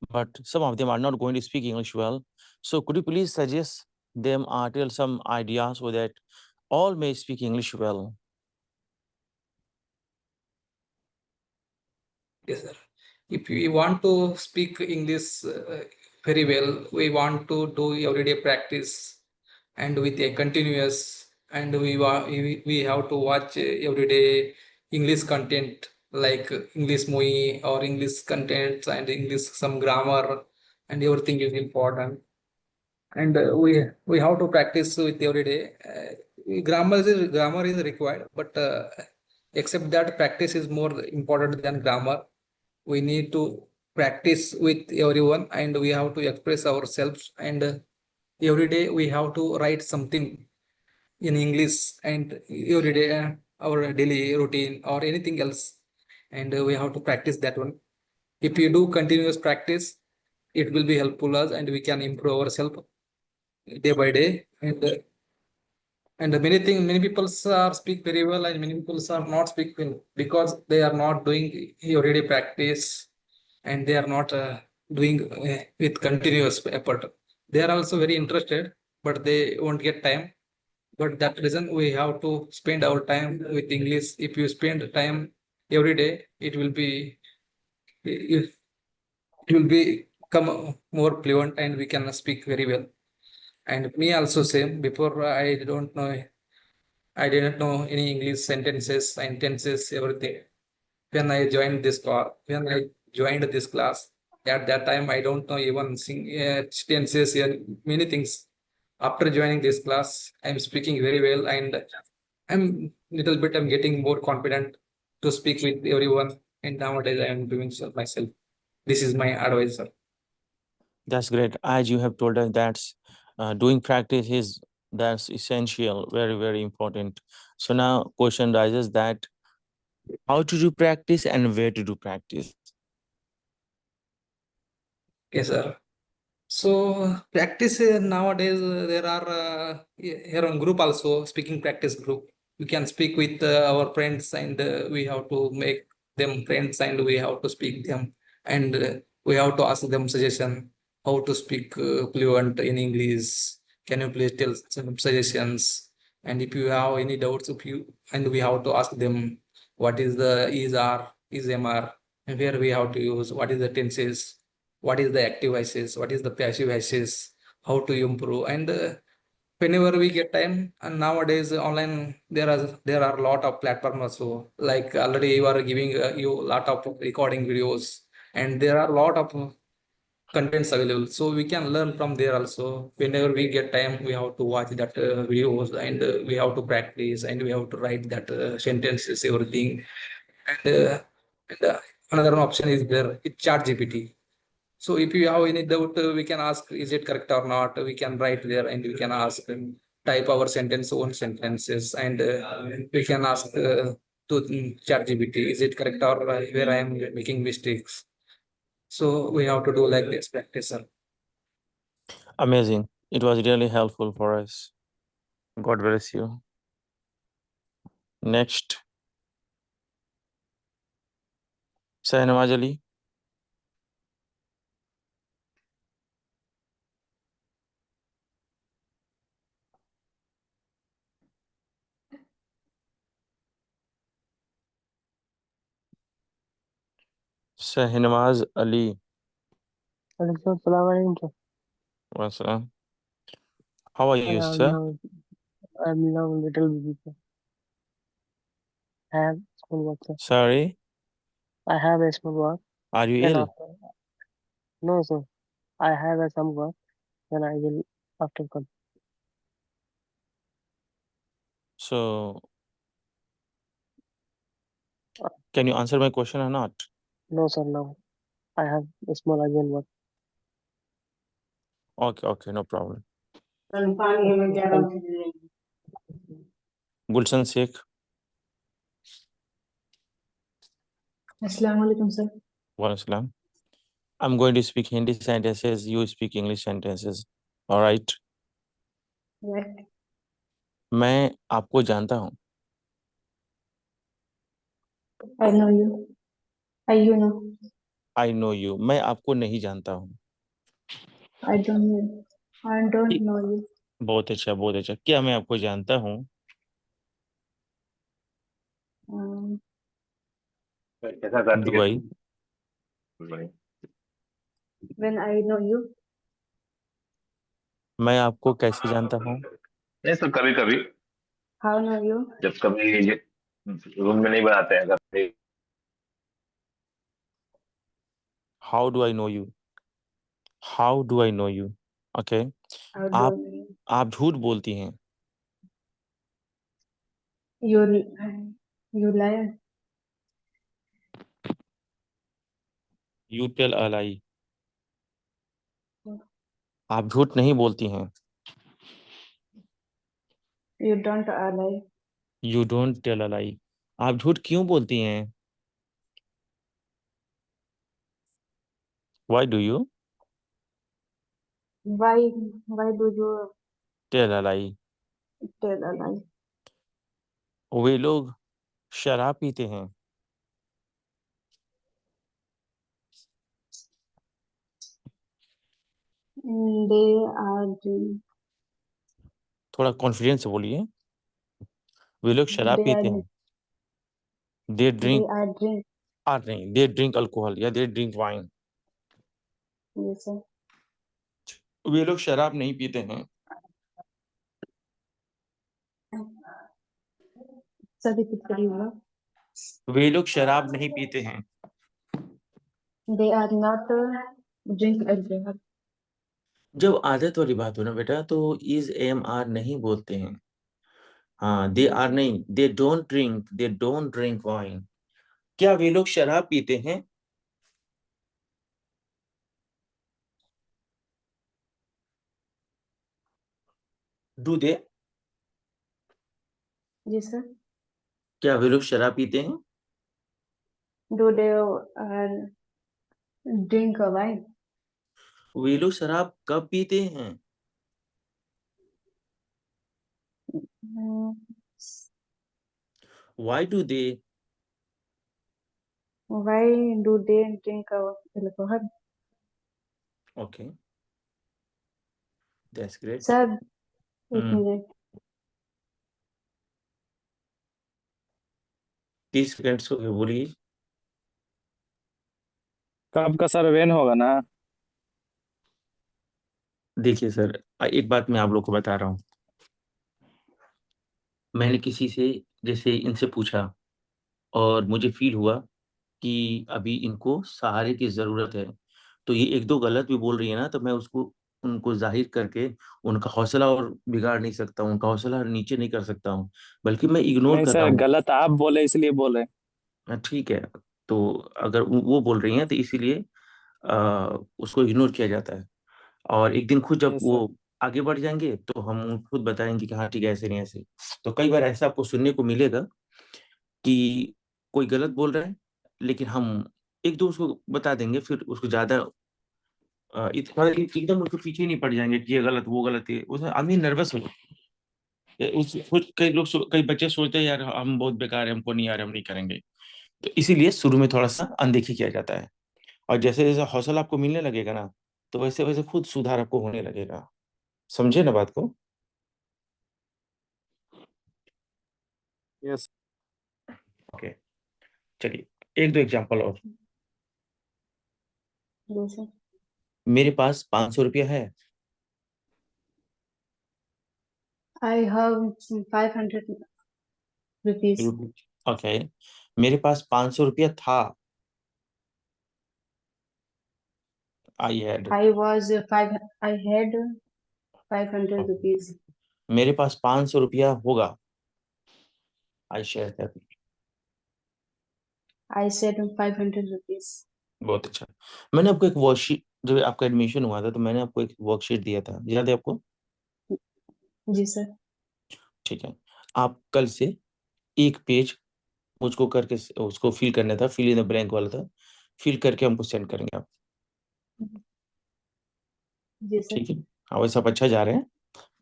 but some of them are not going to speak English well. So could you please suggest them or tell some ideas so that all may speak English well? Yes, sir. If we want to speak English very well, we want to do everyday practice and with a continuous, and we have to watch everyday English content like English movie or English contents and English some grammar, and everything is important. And we have to practice with every day. Grammar is required, but except that practice is more important than grammar. We need to practice with everyone, and we have to express ourselves, and every day we have to write something in English, and every day our daily routine or anything else, and we have to practice that one. If you do continuous practice, it will be helpful us and we can improve ourselves day by day. And many people are speak very well and many people are not speak well because they are not doing everyday practice and they are not doing with continuous effort. They are also very interested, but they won't get time. But that reason we have to spend our time with English. If you spend time every day, it will be it will become more fluent and we can speak very well. And me also same. Before I didn't know any English sentences, everything. When I joined this class, at that time I don't know even tenses and many things. After joining this class, I'm speaking very well and I'm getting more confident to speak with everyone. And nowadays I am doing so myself. This is my advice, sir. That's great. As you have told us, doing practice that's essential, very, very important. So now question rises that how to do practice and where to do practice. Yes, sir. So practice nowadays there are here on group also speaking practice group. We can speak with our friends and we have to make them friends and we have to speak them and we have to ask them suggestion how to speak fluent in English. Can you please tell some suggestions? And if you have any doubts, if you and we have to ask them what is the is MR, and where we have to use what is the tenses, what is the active voices, what is the passive voices, how to improve. And whenever we get time, and nowadays online there are a lot of platforms also. Like already you are giving you a lot of recording videos, and there are a lot of contents available. So we can learn from there also. Whenever we get time, we have to watch that videos and we have to practice and we have to write that sentences, everything. And, another option is there, it's ChatGPT. So if you have any doubt, we can ask, is it correct or not? We can write there and we can ask, type our own sentences, and we can ask to ChatGPT, is it correct or where I am making mistakes? So we have to do like this practice, sir. Amazing. It was really helpful for us. God bless you. Next, Shahnawaz Ali. Shahnawaz Ali. Wassalam. How are you, sir? I'm now little busy, sir. I have small work, sir. Sorry, I have a small work. are you Then ill? after, no, sir. I have some work. Then I will after come. So, can you answer my question or not? No, sir. No, I have a small urgent work. Okay, no problem. Thank you. Gulshan Sheikh. Assalamu alaikum, sir. Wassalam. I'm going to speak Hindi sentences. You speak English sentences. All right. Right. मैं आपको जानता हूँ. I know you. You know. I know you. मैं आपको नहीं जानता हूँ. I don't know. I don't know you. बहुत अच्छा, बहुत अच्छा. क्या मैं आपको जानता हूँ? Um, Do I? when I know you. मैं आपको कैसे जानता हूँ? नहीं सर, कभी कभी How know you? जब कभी रूम में नहीं बनाते हैं कभी. How do I know you? How do I know you? Okay. How do आप I- आप झूठ बोलती हैं. you you liar. You tell a lie. आप झूठ नहीं बोलती हैं. You don't lie. You don't tell a lie. आप झूठ क्यों बोलती हैं? Why do you Why do you tell a lie? tell a lie? वे लोग शराब पीते हैं। They are drink. थोड़ा कॉन्फिडेंस से बोलिए। वे लोग शराब They पीते are हैं। They they drink are drink. Are नहीं, दे ड्रिंक अल्कोहल या they drink wine. Yes, sir. वे लोग शराब नहीं पीते हैं। Sir, repeat करिएगा। वे लोग शराब नहीं पीते हैं। They are not drink alcohol. जब आदत वाली बात हो ना बेटा तो इज एम आर नहीं बोलते हैं। हाँ, दे आर नहीं, दे डोंट ड्रिंक वाइन। क्या वे लोग शराब पीते हैं? Do they? Yes, sir. क्या वे लोग शराब पीते हैं? Do they drink a wine? वे लोग शराब कब पीते हैं? Mm, Why do they? Why do they drink alcohol? Okay, that's great. Sir, एक हम्म, मिनट। 30 सेकंड्स हो गए, बोलिए। कब का सर वेन होगा ना? देखिए सर, एक बात मैं आप लोग को बता रहा हूँ। मैंने किसी से जैसे इनसे पूछा और मुझे फील हुआ कि अभी इनको सहारे की जरूरत है, तो ये एक दो गलत भी बोल रही है ना, तो मैं उसको उनको जाहिर करके उनका हौसला और बिगाड़ नहीं सकता हूँ, उनका हौसला नीचे नहीं कर सकता हूँ, बल्कि मैं इग्नोर नहीं कर रहा सर, हूँ। गलत आप बोले इसलिए बोले। ठीक है, तो अगर वो बोल रही हैं तो इसीलिए उसको इग्नोर किया जाता है। और एक दिन खुद जब यस वो सर। आगे बढ़ जाएंगे तो हम खुद बताएंगे कि हाँ ठीक है, ऐसे नहीं ऐसे। तो कई बार ऐसा आपको सुनने को मिलेगा कि कोई गलत बोल रहा है, लेकिन हम एक दो उसको बता देंगे, फिर उसको ज्यादा एकदम उसको पीछे नहीं पड़ जाएंगे कि ये गलत वो गलत है, उसमें आदमी नर्वस हो जाता है। उस कुछ कई लोग कई बच्चे सोचते हैं यार हम बहुत बेकार है, हमको नहीं आ रहा, हम नहीं करेंगे। तो इसीलिए शुरू में थोड़ा सा अनदेखी किया जाता है, और जैसे जैसे हौसला आपको मिलने लगेगा ना, तो वैसे वैसे खुद सुधार आपको होने लगेगा। समझे ना बात को? यस। ओके, चलिए एक दो एग्जांपल और। Yes, sir. मेरे पास 500 रुपया है। I have 500 rupees. ओके, मेरे पास 500 रुपया था। I had. I had 500 rupees. मेरे पास 500 रुपया होगा। I share that. I said 500 rupees. बहुत अच्छा। मैंने आपको एक वर्कशीट, जब आपका एडमिशन हुआ था तो मैंने आपको एक वर्कशीट दिया था, याद है आपको? जी सर। ठीक है, आप कल से एक पेज मुझको करके उसको फिल करना था, फिल इन द ब्लैंक वाला था, फिल करके हमको सेंड करेंगे आप। जी सर। ठीक है, हाँ वैसे आप अच्छा जा रहे हैं,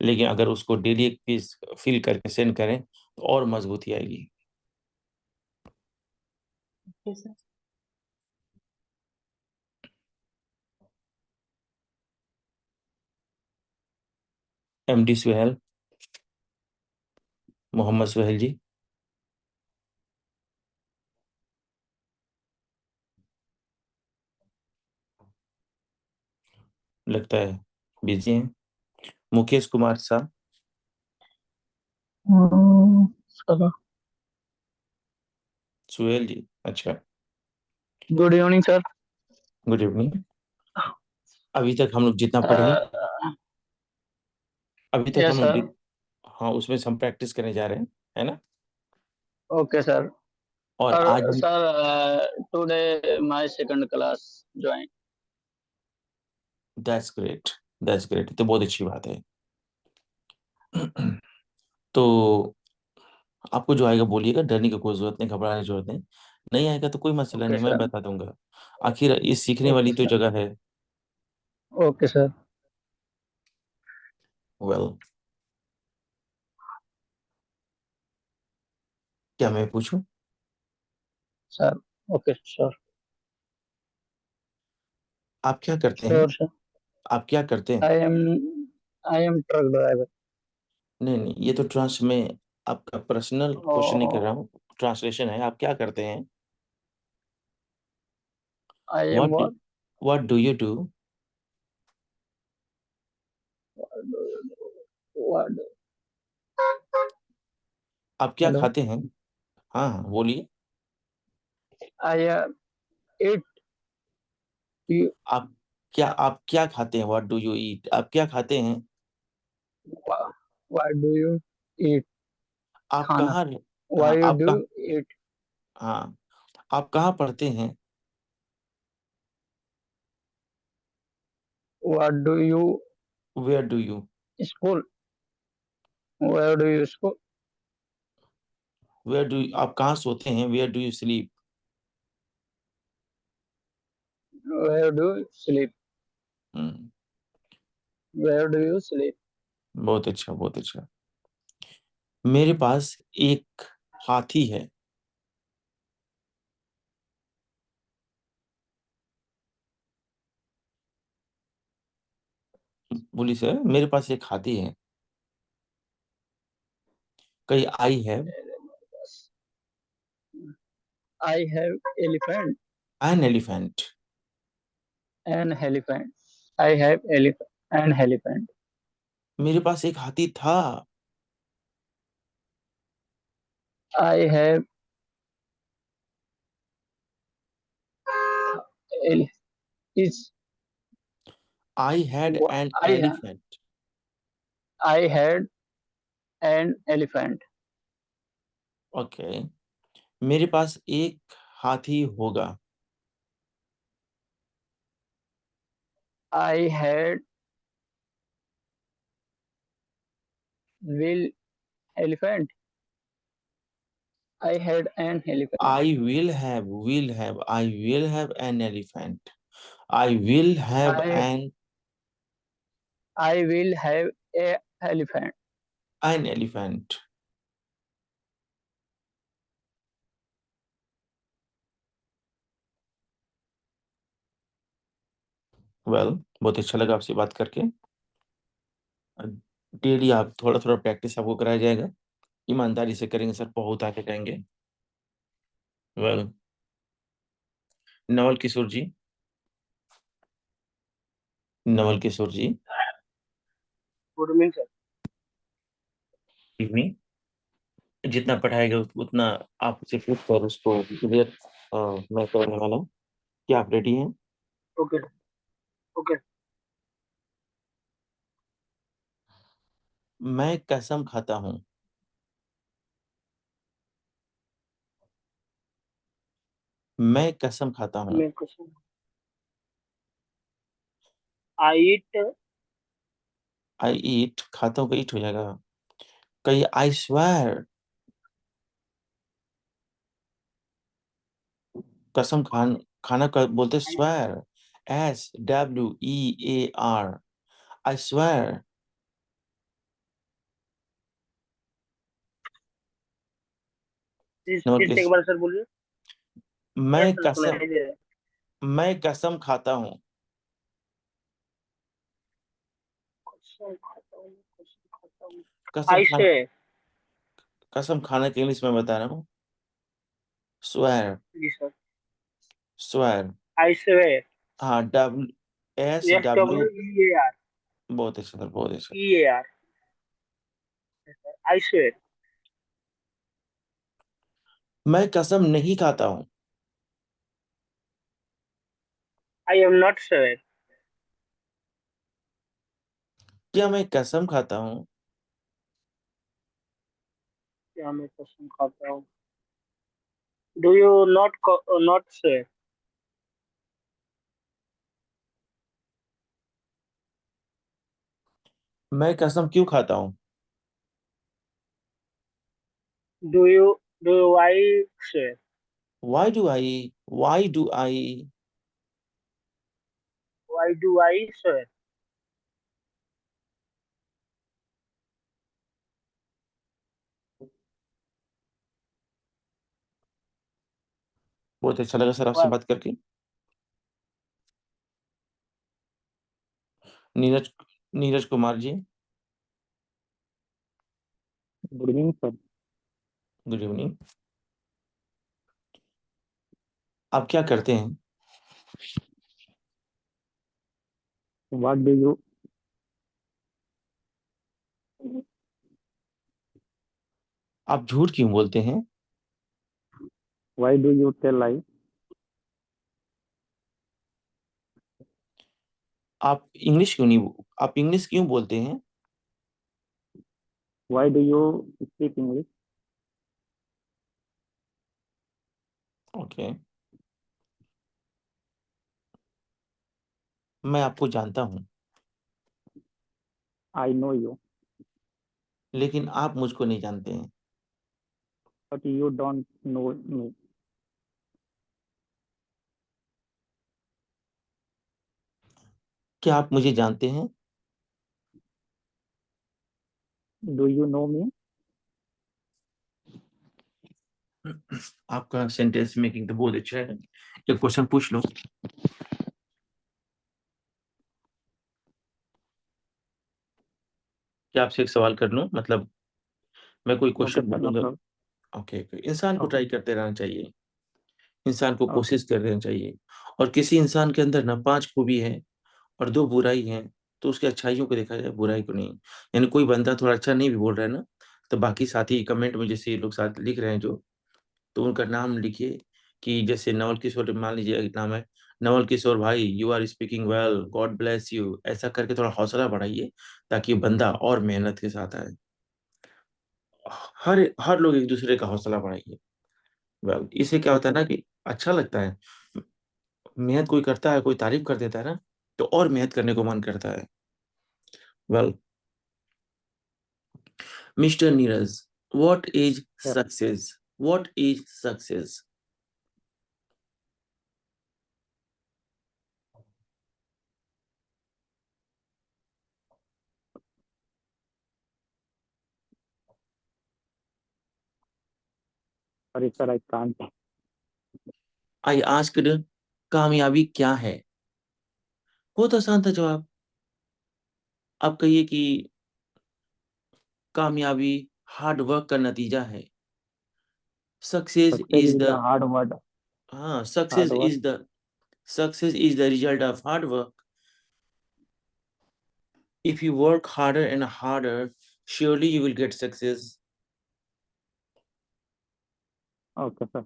लेकिन अगर उसको डेली एक पेज फिल करके सेंड करें तो और मजबूती आएगी। जी सर। एमडी सुहेल, मोहम्मद सुहेल जी। लगता है बिजी हैं। मुकेश कुमार साहब। चलो। सुहेल जी, अच्छा। Good evening sir. Good evening. अभी तक हम लोग जितना पढ़े हैं, अभी तक यस हम लोग सर। हाँ उसमें से हम प्रैक्टिस करने जा रहे हैं, है ना? Okay sir. और आज सर हम sir today my second class join. That's great, that's great, तो बहुत अच्छी बात है। तो आपको जो आएगा बोलिएगा, डरने की कोई जरूरत नहीं, घबराने की जरूरत नहीं। नहीं आएगा तो कोई मसला ओके नहीं, मैं सर। बता दूंगा। आखिर ये सीखने ओके वाली तो सर। जगह है। Okay sir. वेल, क्या मैं पूछूं? सर। Okay sir. आप क्या करते हैं? Sure sir. आप क्या करते हैं? I M I am truck driver. नहीं नहीं, ये तो ट्रांस में आपका पर्सनल क्वेश्चन नहीं कर रहा हूँ, ट्रांसलेशन है। आप क्या करते हैं? I am what what? What do you do? What? आप क्या हेलो। खाते हैं? हाँ हाँ, बोलिए। I am eat you. आप क्या खाते हैं? What do you eat? आप क्या खाते हैं? What do you eat? आप खाना। कहाँ? हाँ, व्हाई यू आप डू कहाँ? इट? हाँ, आप कहाँ पढ़ते हैं? What do you where do you? School? Where do you school? आप कहाँ सोते हैं? Where do you sleep? Where do sleep? Hmm, where do you sleep? बहुत अच्छा, बहुत अच्छा। मेरे पास एक हाथी है। बोली सर, मेरे पास एक हाथी है। कई आई है I have elephant. An elephant. An elephant. I have an elephant. मेरे पास एक हाथी था। I have is I had an I elephant. I had an elephant. Okay, मेरे पास एक हाथी होगा। I had will elephant. I had an elephant. I will have an elephant. I will have I an I will have a elephant. An elephant. Well, बहुत अच्छा लगा आपसे बात करके। डेली आप थोड़ा थोड़ा प्रैक्टिस आपको कराया जाएगा। ईमानदारी से करेंगे सर, बहुत आगे जाएंगे। वेल, नवल किशोर जी, नवल किशोर जी, गुड इवनिंग सर। इवनिंग। जितना पढ़ाएगा उतना आप सिर्फ उस पर उसको क्लियर मैं करने वाला हूँ। क्या आप रेडी हैं? ओके। ओके। मैं कसम खाता हूँ। मैं कसम खाता हूँ। मैं कुछ आई इट। आई ईट, खाता हूँ का ईट हो जाएगा। कहीं आई स्वेर, कसम खाना का बोलते swear. SWEAR, I swear. Number फिर से एक किस बार सर बोलिए। मैं यस सर कसम सुनाई दे रहा है। मैं कसम खाता हूँ। कसम खाता हूँ। कसम खाता हूँ। कसम आई खाना, से। कसम खाना के इंग्लिश में बता रहा हूँ। स्वेर, जी सर। स्वेर। आई से। हाँ, S SW। W E A R. बहुत अच्छा सर, बहुत अच्छा। ई ए आर। आई से। मैं कसम नहीं खाता हूँ। I am not sure. क्या मैं कसम खाता हूँ? क्या मैं कसम खाता हूँ? Do you not sure? मैं कसम क्यों खाता हूँ? Do you I sure? Why do I? Why do I? Why do I, sir? बहुत अच्छा लगा सर आपसे Why? बात करके। Neeraj Neeraj Kumar ji, Good evening, sir. Good evening. आप क्या करते हैं? What do you? आप झूठ क्यों बोलते हैं? Why do you tell lie? आप इंग्लिश क्यों बोलते हैं? Why do you speak English? Okay, मैं आपको जानता हूँ, I know you, लेकिन आप मुझको नहीं जानते हैं। but you don't know me. क्या आप मुझे जानते हैं? Do you know me? आपका सेंटेंस मेकिंग तो बहुत अच्छा है। एक क्वेश्चन पूछ लो। क्या आपसे एक सवाल कर लूं? मतलब मैं कोई Okay, क्वेश्चन sir, no बोलूंगा। problem. ओके, इंसान को Okay, ट्राई करते रहना चाहिए, इंसान को okay, कोशिश कर रहना चाहिए। और किसी इंसान के अंदर ना 5 खूबी है और 2 बुराई है, तो उसकी अच्छाइयों को देखा जाए, बुराई को नहीं। यानी कोई बंदा थोड़ा अच्छा नहीं भी बोल रहा है ना, तो बाकी साथी कमेंट में जैसे ये लोग साथ लिख रहे हैं जो, तो उनका नाम लिखिए। कि जैसे नवल किशोर, मान लीजिए एक नाम है नवल किशोर भाई, you are speaking well, God bless you, ऐसा करके थोड़ा हौसला बढ़ाइए, ताकि बंदा और मेहनत के साथ आए। हर हर लोग एक दूसरे का हौसला बढ़ाइए। वेल, इससे क्या होता है okay, ना कि अच्छा लगता है। मेहनत कोई करता है, कोई तारीफ कर देता है ना, तो और मेहनत करने को मन करता है। Well, mister Neeraj, what is sir. Success? What is success? Sorry, sir, I can't. I asked, कामयाबी क्या है? बहुत आसान था जवाब। आप कहिए कि कामयाबी हार्ड वर्क का नतीजा है। Success Success is is the the hard word, हाँ, hard work. Success is the result of hard work. If you work harder and harder, surely you will get success. Okay, sir.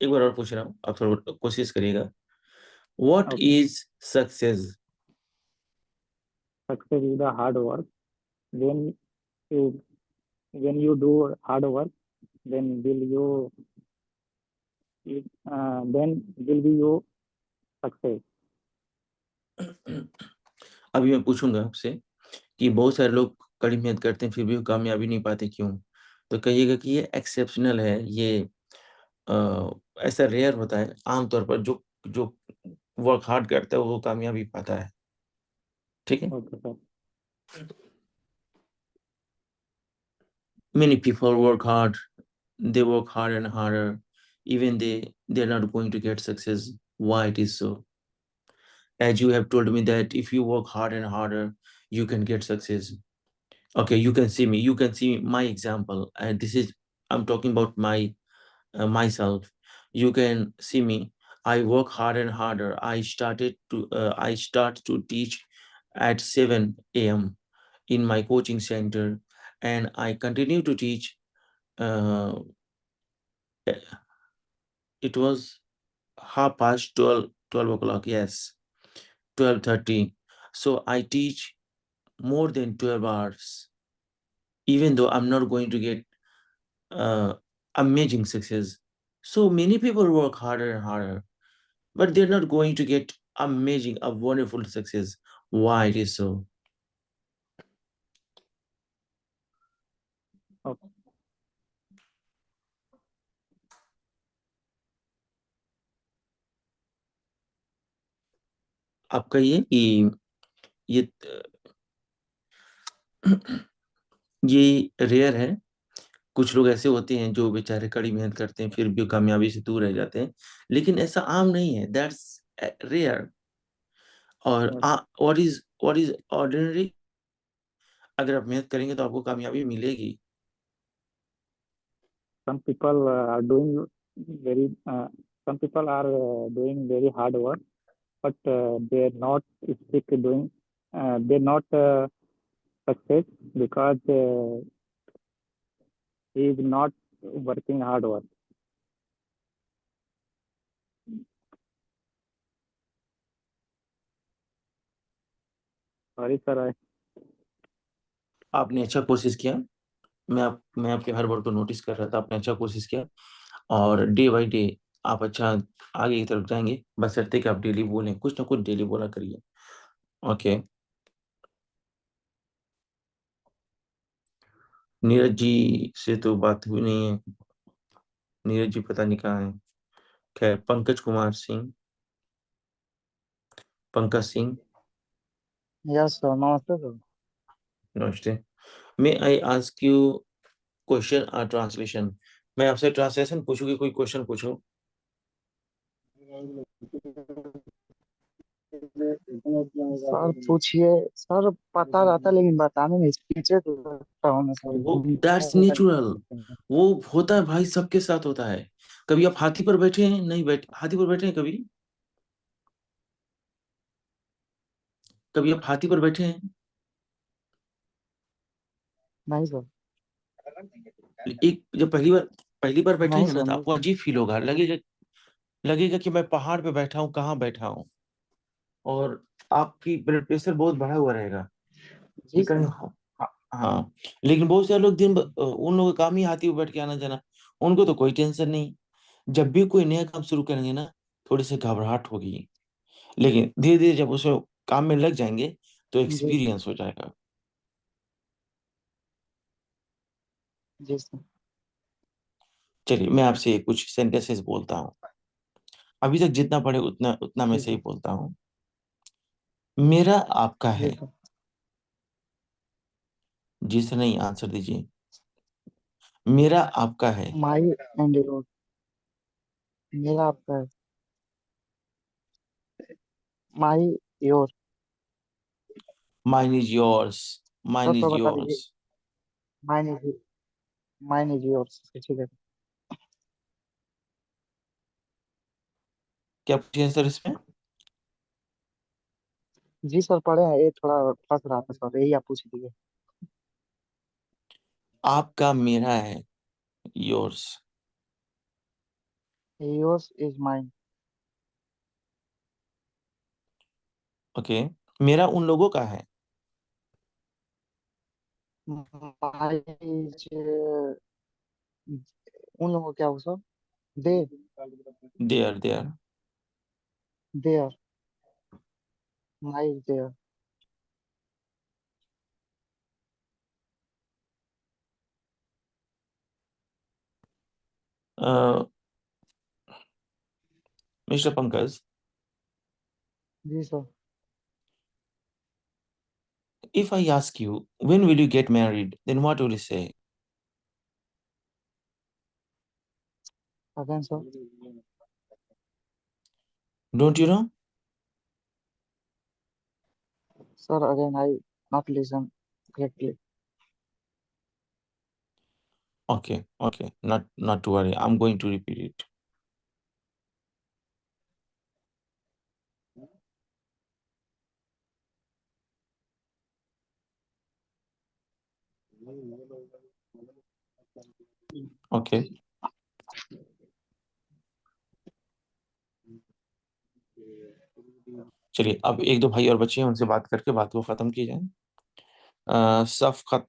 एक बार और पूछ रहा हूँ, आप थोड़ा कोशिश करिएगा। What Okay. is success? Success is the hard work. When you when you do hard work, then then will be your success. अभी मैं पूछूंगा आपसे कि बहुत सारे लोग कड़ी मेहनत करते हैं फिर भी वो कामयाबी नहीं पाते, क्यों? तो कहिएगा कि ये एक्सेप्शनल है, ये अ, ऐसा रेयर होता है। आमतौर पर जो जो वर्क हार्ड करता है वो कामयाबी पाता है। ठीक है। Okay, sir. Many people work hard, they work harder and harder, even they're not going to get success. Why it is so? As you have told me that if you work hard and harder, you can get success. Okay, you can see me, you can see my example, and this is, I'm talking about myself. You can see me. I work hard and harder. I start to teach at 7 a.m. in my coaching center, and I continue to teach. uh, it was 12:30, 12 o'clock, yes, 12:30. So I teach more than 12 hours, even though I'm not going to get uh, amazing success. So many people work harder and harder, but they're not going to get amazing, a wonderful success. Why it is so? Okay. आपका ये ये rare है। कुछ लोग ऐसे होते हैं जो बेचारे कड़ी मेहनत करते हैं फिर भी कामयाबी से दूर रह जाते हैं, लेकिन ऐसा आम नहीं है, दैट्स रेयर। और Yes. व्हाट इज ऑर्डिनरी, अगर आप मेहनत करेंगे तो आपको कामयाबी मिलेगी। Some people are doing very. Some people are doing very hard work, but they're not stick doing. They're not success because he is not working hard work. Sorry, sir. आपने अच्छा कोशिश किया। मैं आपके हर वर्ड को नोटिस कर रहा था, आपने अच्छा कोशिश किया। और डे बाय डे आप अच्छा आगे की तरफ जाएंगे, बशर्ते कि आप डेली बोलें, कुछ ना कुछ डेली बोला करिए। ओके। नीरज जी से तो बात हुई नहीं है, नीरज जी पता नहीं कहाँ है। खैर, पंकज कुमार सिंह, पंकज सिंह, यस सर, नमस्ते सर। नमस्ते। मे आई आस्क यू क्वेश्चन और ट्रांसलेशन? मैं आपसे ट्रांसलेशन पूछूंगी, कोई क्वेश्चन पूछूं? सर पूछिए। सर पता रहता लेकिन बताने में हिचकिचाहट करता हूँ मैं सर। वो दैट्स नेचुरल, वो होता है भाई, सबके साथ होता है। कभी आप हाथी पर बैठे हैं? नहीं बैठे? हाथी पर बैठे हैं कभी? कभी आप हाथी पर बैठे हैं? नहीं सर। एक जब पहली बार नहीं बैठेंगे ना सर, तो नहीं आपको सर। अजीब फील होगा, लगेगा कि मैं पहाड़ पे बैठा हूँ, कहाँ बैठा हूँ। और आपकी ब्लड प्रेशर बहुत बढ़ा हुआ रहेगा कि जी कहीं सर। हाँ। लेकिन बहुत सारे लोग उन लोगों का काम ही हाथी पे बैठ के आना जाना, उनको तो कोई टेंशन नहीं। जब भी कोई नया काम शुरू करेंगे ना, थोड़ी सी घबराहट होगी, लेकिन धीरे धीरे जब उसमें काम में लग जाएंगे तो जी सर। एक्सपीरियंस हो जाएगा। जी सर। चलिए, मैं आपसे कुछ सेंटेंसेस बोलता हूँ। अभी तक जितना पढ़े उतना उतना मैं जी सही सर। बोलता हूँ। मेरा आपका जी है। सर। जी से नहीं, आंसर दीजिए। मेरा आपका है। माई एंड योर। मेरा आपका है। माई your. Mine is yours. Sir mine तो इज बता योर्स। दीजिए। Mine is mine is yours, ठीक है। क्या पूछिए आंसर इसमें? जी सर, पढ़े हैं, ये थोड़ा फंस रहा था सर, यही आप पूछ लीजिए। आपका मेरा है, yours. Yours is mine. Okay. मेरा उन लोगों का है। माई इज उन लोगों को क्या हो सर? दे। There there. There. My is there. Mister Pankaj, ji sir. if I ask you when will you get married, then what will you say? Again sir. Don't you know? Sir again I not listen correctly. Okay, okay, not to worry, I'm going to repeat it. Okay, चलिए, अब एक दो भाई और बच्चे हैं, उनसे बात करके बात को खत्म की जाए। सफकत,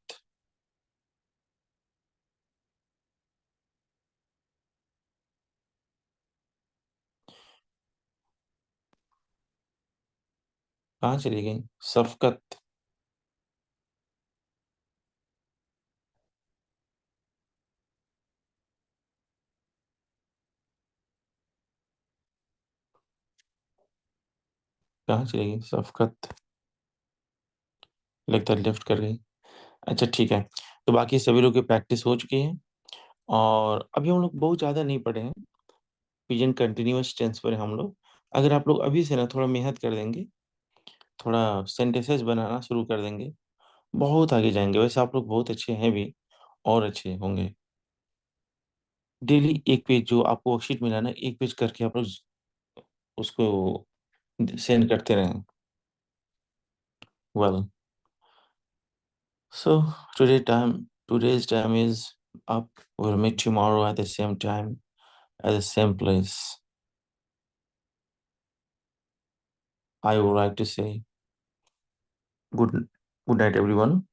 कहाँ चली गई सफकत? कहाँ चली गई शफकत? लगता है लेफ्ट कर गई। अच्छा ठीक है, तो बाकी सभी लोग की प्रैक्टिस हो चुकी है और अभी हम लोग बहुत ज़्यादा नहीं पढ़े हैं। प्रेजेंट कंटिन्यूअस टेंस पर हैं हम लोग। अगर आप लोग अभी से ना थोड़ा मेहनत कर देंगे, थोड़ा सेंटेंसेस बनाना शुरू कर देंगे, बहुत आगे जाएंगे। वैसे आप लोग बहुत अच्छे हैं भी और अच्छे होंगे। डेली एक पेज जो आपको वर्कशीट मिला ना, एक पेज करके आप लोग उसको सेंड करते रहें। Well, so today's time is up. We'll meet tomorrow at the same time, at the same place. I would like to say good night everyone.